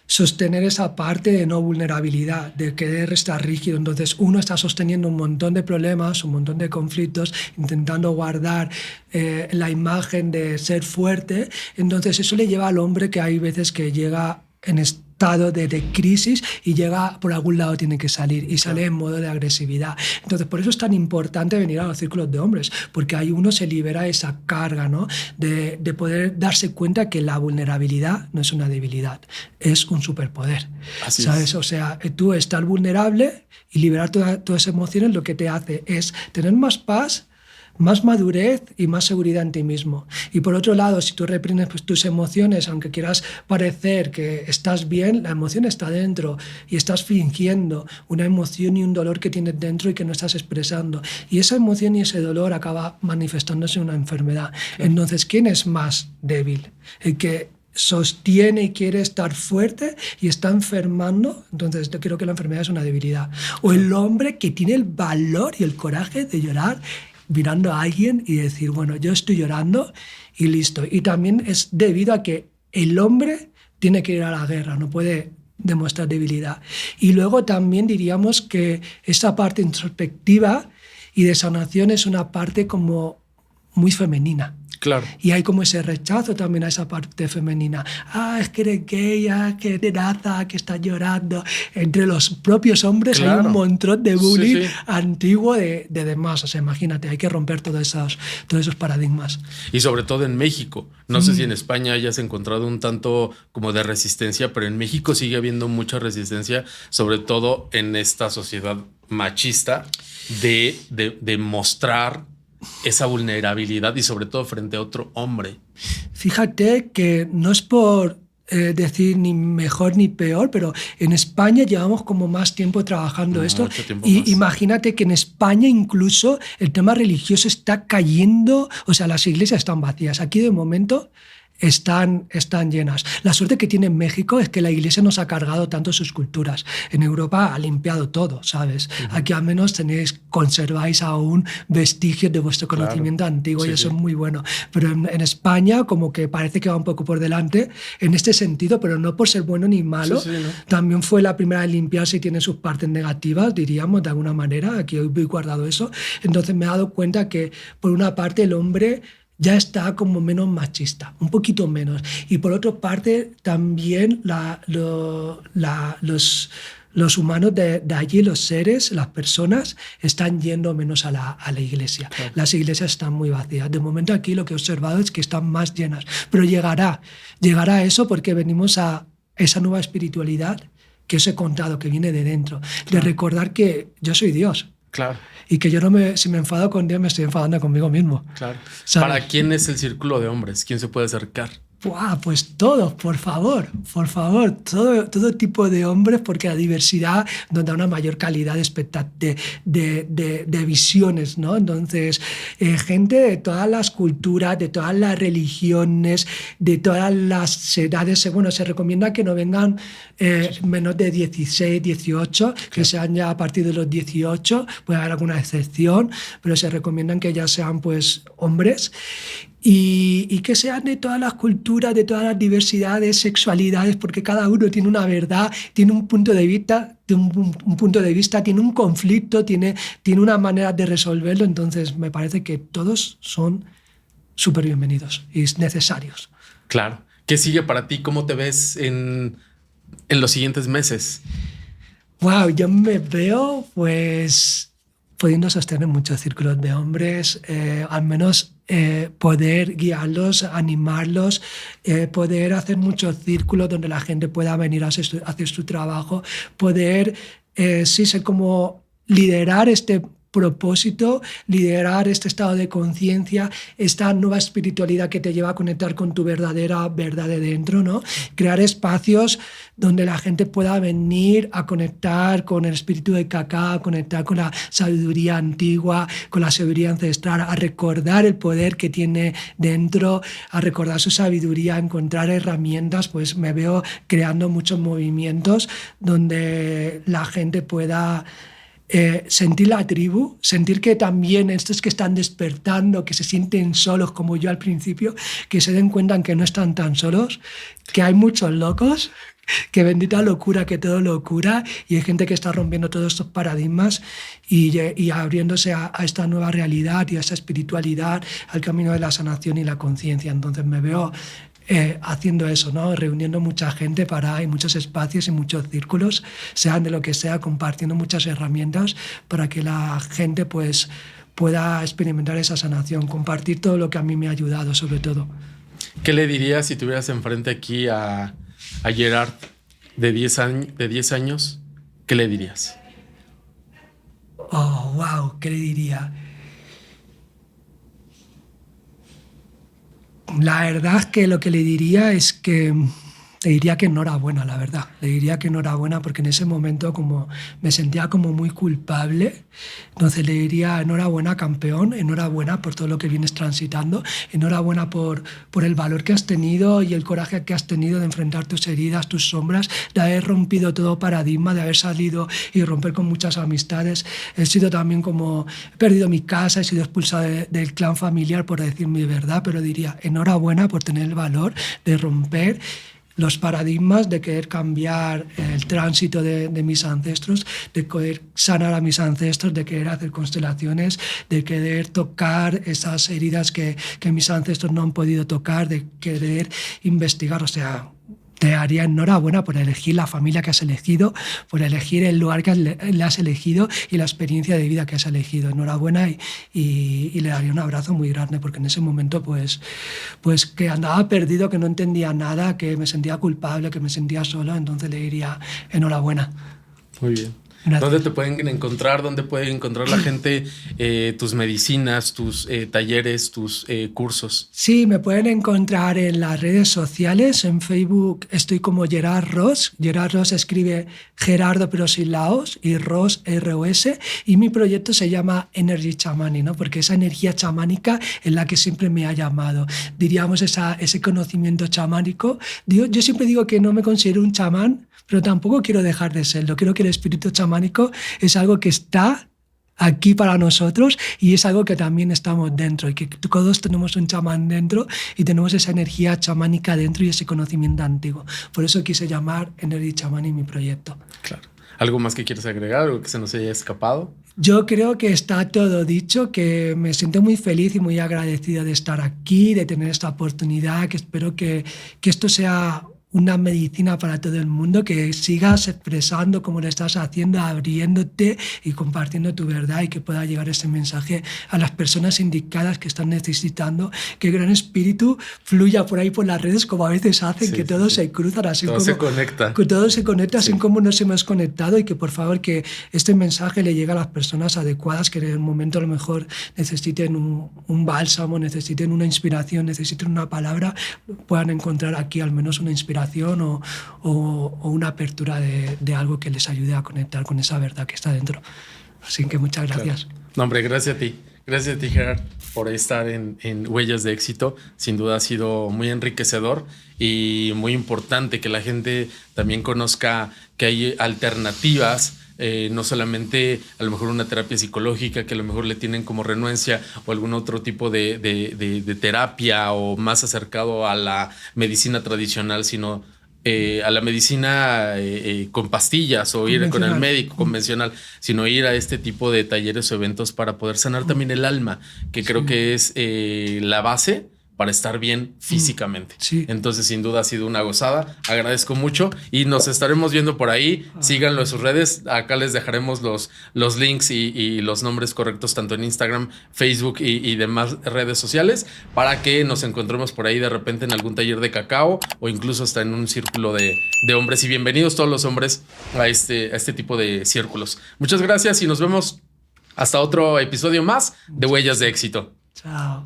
sostener esa parte de no vulnerabilidad, de querer estar rígido. Entonces uno está sosteniendo un montón de problemas, un montón de conflictos, intentando guardar la imagen de ser fuerte. Entonces eso le lleva al hombre que hay veces que llega en estado de crisis y llega por algún lado, tiene que salir y sale en modo de agresividad. Entonces por eso es tan importante venir a los círculos de hombres, porque ahí uno se libera esa carga, ¿no? de poder darse cuenta que la vulnerabilidad no es una debilidad, es un superpoder. Así ¿sabes? Es. O sea, tú estar vulnerable y liberar todas esas emociones lo que te hace es tener más paz, más madurez y más seguridad en ti mismo. Y por otro lado, si tú reprimes tus emociones, aunque quieras parecer que estás bien, la emoción está dentro y estás fingiendo una emoción y un dolor que tienes dentro y que no estás expresando. Y esa emoción y ese dolor acaba manifestándose en una enfermedad. Claro. Entonces, ¿quién es más débil? El que sostiene y quiere estar fuerte y está enfermando. Entonces yo creo que la enfermedad es una debilidad. O el hombre que tiene el valor y el coraje de llorar mirando a alguien y decir, bueno, yo estoy llorando y listo. Y también es debido a que el hombre tiene que ir a la guerra, no puede demostrar debilidad. Y luego también diríamos que esa parte introspectiva y de sanación es una parte como muy femenina. Claro. Y hay como ese rechazo también a esa parte femenina. Es que eres gay, que eres raza, que estás llorando. Entre los propios hombres hay un montón de bullying antiguo de demás. O sea, imagínate, hay que romper todos esos paradigmas. Y sobre todo en México. No sé si en España hayas encontrado un tanto como de resistencia, pero en México sigue habiendo mucha resistencia, sobre todo en esta sociedad machista, de mostrar esa vulnerabilidad y sobre todo frente a otro hombre. Fíjate que no es por decir ni mejor ni peor, pero en España llevamos como más tiempo trabajando esto. Y imagínate que en España incluso el tema religioso está cayendo, o sea, las iglesias están vacías. Aquí de momento están llenas. La suerte que tiene México es que la iglesia nos ha cargado tanto sus culturas. En Europa ha limpiado todo, ¿sabes? Aquí al menos conserváis aún vestigios de vuestro conocimiento antiguo y eso es muy bueno. Pero en España como que parece que va un poco por delante en este sentido, pero no por ser bueno ni malo. ¿No? También fue la primera en limpiarse y tiene sus partes negativas, diríamos, de alguna manera. Aquí hoy he guardado eso. Entonces me he dado cuenta que, por una parte, el hombre ya está como menos machista, un poquito menos. Y por otra parte, también los humanos de allí, los seres, las personas, están yendo menos a la iglesia. Claro. Las iglesias están muy vacías. De momento aquí lo que he observado es que están más llenas. Pero llegará eso porque venimos a esa nueva espiritualidad que os he contado, que viene de dentro. Claro. De recordar que yo soy Dios. Claro. Y que yo si me enfado con Dios, me estoy enfadando conmigo mismo. Claro. ¿Sabes? ¿Para quién es el círculo de hombres? ¿Quién se puede acercar? Pues todos, por favor, todo tipo de hombres, porque la diversidad nos da una mayor calidad de visiones, ¿no? Entonces, gente de todas las culturas, de todas las religiones, de todas las edades. Bueno, se recomienda que no vengan menos de 16, 18, que sean ya a partir de los 18, puede haber alguna excepción, pero se recomiendan que ya sean pues hombres. Y que sean de todas las culturas, de todas las diversidades, sexualidades, porque cada uno tiene una verdad, tiene un punto de vista, tiene un conflicto, tiene una manera de resolverlo. Entonces me parece que todos son súper bienvenidos y necesarios. Claro. ¿Qué sigue para ti? ¿Cómo te ves en los siguientes meses? Wow, yo me veo pues pudiendo sostener muchos círculos de hombres, al menos poder guiarlos, animarlos, poder hacer muchos círculos donde la gente pueda venir a hacer su trabajo, poder ser como liderar este propósito, liderar este estado de conciencia, esta nueva espiritualidad que te lleva a conectar con tu verdadera verdad de dentro, ¿no? Crear espacios donde la gente pueda venir a conectar con el espíritu de Cacá, a conectar con la sabiduría antigua, con la sabiduría ancestral, a recordar el poder que tiene dentro, a recordar su sabiduría, a encontrar herramientas. Pues me veo creando muchos movimientos donde la gente pueda sentir la tribu, sentir que también estos que están despertando, que se sienten solos como yo al principio, que se den cuenta que no están tan solos, que hay muchos locos, que bendita locura, que todo lo cura, y hay gente que está rompiendo todos estos paradigmas y abriéndose a esta nueva realidad y a esa espiritualidad, al camino de la sanación y la conciencia. Entonces me veo haciendo eso, ¿no? Reuniendo mucha gente hay muchos espacios y muchos círculos, sean de lo que sea, compartiendo muchas herramientas para que la gente pues pueda experimentar esa sanación, compartir todo lo que a mí me ha ayudado, sobre todo. ¿Qué le dirías si tuvieras enfrente aquí a Gerard de 10 años? ¿Qué le dirías? Oh, wow, ¿qué le diría? La verdad es que lo que le diría es que le diría que enhorabuena, la verdad. Le diría que enhorabuena porque en ese momento como me sentía como muy culpable. Entonces le diría enhorabuena, campeón, enhorabuena por todo lo que vienes transitando, enhorabuena por el valor que has tenido y el coraje que has tenido de enfrentar tus heridas, tus sombras, de haber rompido todo paradigma, de haber salido y romper con muchas amistades. He sido también como, he perdido mi casa, he sido expulsado del clan familiar por decir mi verdad, pero diría enhorabuena por tener el valor de romper los paradigmas, de querer cambiar el tránsito de mis ancestros, de querer sanar a mis ancestros, de querer hacer constelaciones, de querer tocar esas heridas que mis ancestros no han podido tocar, de querer investigar, o sea, te haría enhorabuena por elegir la familia que has elegido, por elegir el lugar que le has elegido y la experiencia de vida que has elegido. Enhorabuena y le daría un abrazo muy grande, porque en ese momento pues que andaba perdido, que no entendía nada, que me sentía culpable, que me sentía solo, entonces le diría enhorabuena. Muy bien. Gracias. ¿Dónde te pueden encontrar? ¿Dónde puede encontrar la gente tus medicinas, tus talleres, tus cursos? Sí, me pueden encontrar en las redes sociales. En Facebook estoy como Gerard Ros. Gerard Ros escribe Gerardo pero sin la O y Ros R-O-S. Y mi proyecto se llama Energy Chamani, ¿no? Porque esa energía chamánica es la que siempre me ha llamado. Diríamos ese conocimiento chamánico. Yo siempre digo que no me considero un chamán, pero tampoco quiero dejar de serlo. Creo que el espíritu chamánico es algo que está aquí para nosotros y es algo que también estamos dentro y que todos tenemos un chamán dentro y tenemos esa energía chamánica dentro y ese conocimiento antiguo. Por eso quise llamar Energy Chamani mi proyecto. Claro. ¿Algo más que quieras agregar, algo que se nos haya escapado? Yo creo que está todo dicho, que me siento muy feliz y muy agradecido de estar aquí, de tener esta oportunidad, que espero que esto sea una medicina para todo el mundo, que sigas expresando como lo estás haciendo, abriéndote y compartiendo tu verdad y que pueda llegar ese mensaje a las personas indicadas que están necesitando, que el Gran Espíritu fluya por ahí por las redes como a veces hacen, que todos se cruzan, así todo como se conecta. Que todo se conecta, así como nos hemos conectado, y que por favor que este mensaje le llegue a las personas adecuadas, que en el momento a lo mejor necesiten un bálsamo, necesiten una inspiración, necesiten una palabra, puedan encontrar aquí al menos una inspiración o una apertura de algo que les ayude a conectar con esa verdad que está dentro. Así que muchas gracias. Claro. No, hombre, gracias a ti. Gracias a ti, Gerard, por estar en Huellas de Éxito. Sin duda ha sido muy enriquecedor y muy importante que la gente también conozca que hay alternativas. No solamente a lo mejor una terapia psicológica que a lo mejor le tienen como renuencia o algún otro tipo de terapia o más acercado a la medicina tradicional, sino a la medicina con pastillas o ir con el médico convencional, sino ir a este tipo de talleres o eventos para poder sanar también el alma, que creo que es la base para estar bien físicamente. Sí. Entonces, sin duda ha sido una gozada. Agradezco mucho y nos estaremos viendo por ahí. Síganlo en sus redes. Acá les dejaremos los links y los nombres correctos tanto en Instagram, Facebook y demás redes sociales para que nos encontremos por ahí de repente en algún taller de cacao o incluso hasta en un círculo de hombres. Y bienvenidos todos los hombres a este tipo de círculos. Muchas gracias y nos vemos hasta otro episodio más de Huellas de Éxito. Chao.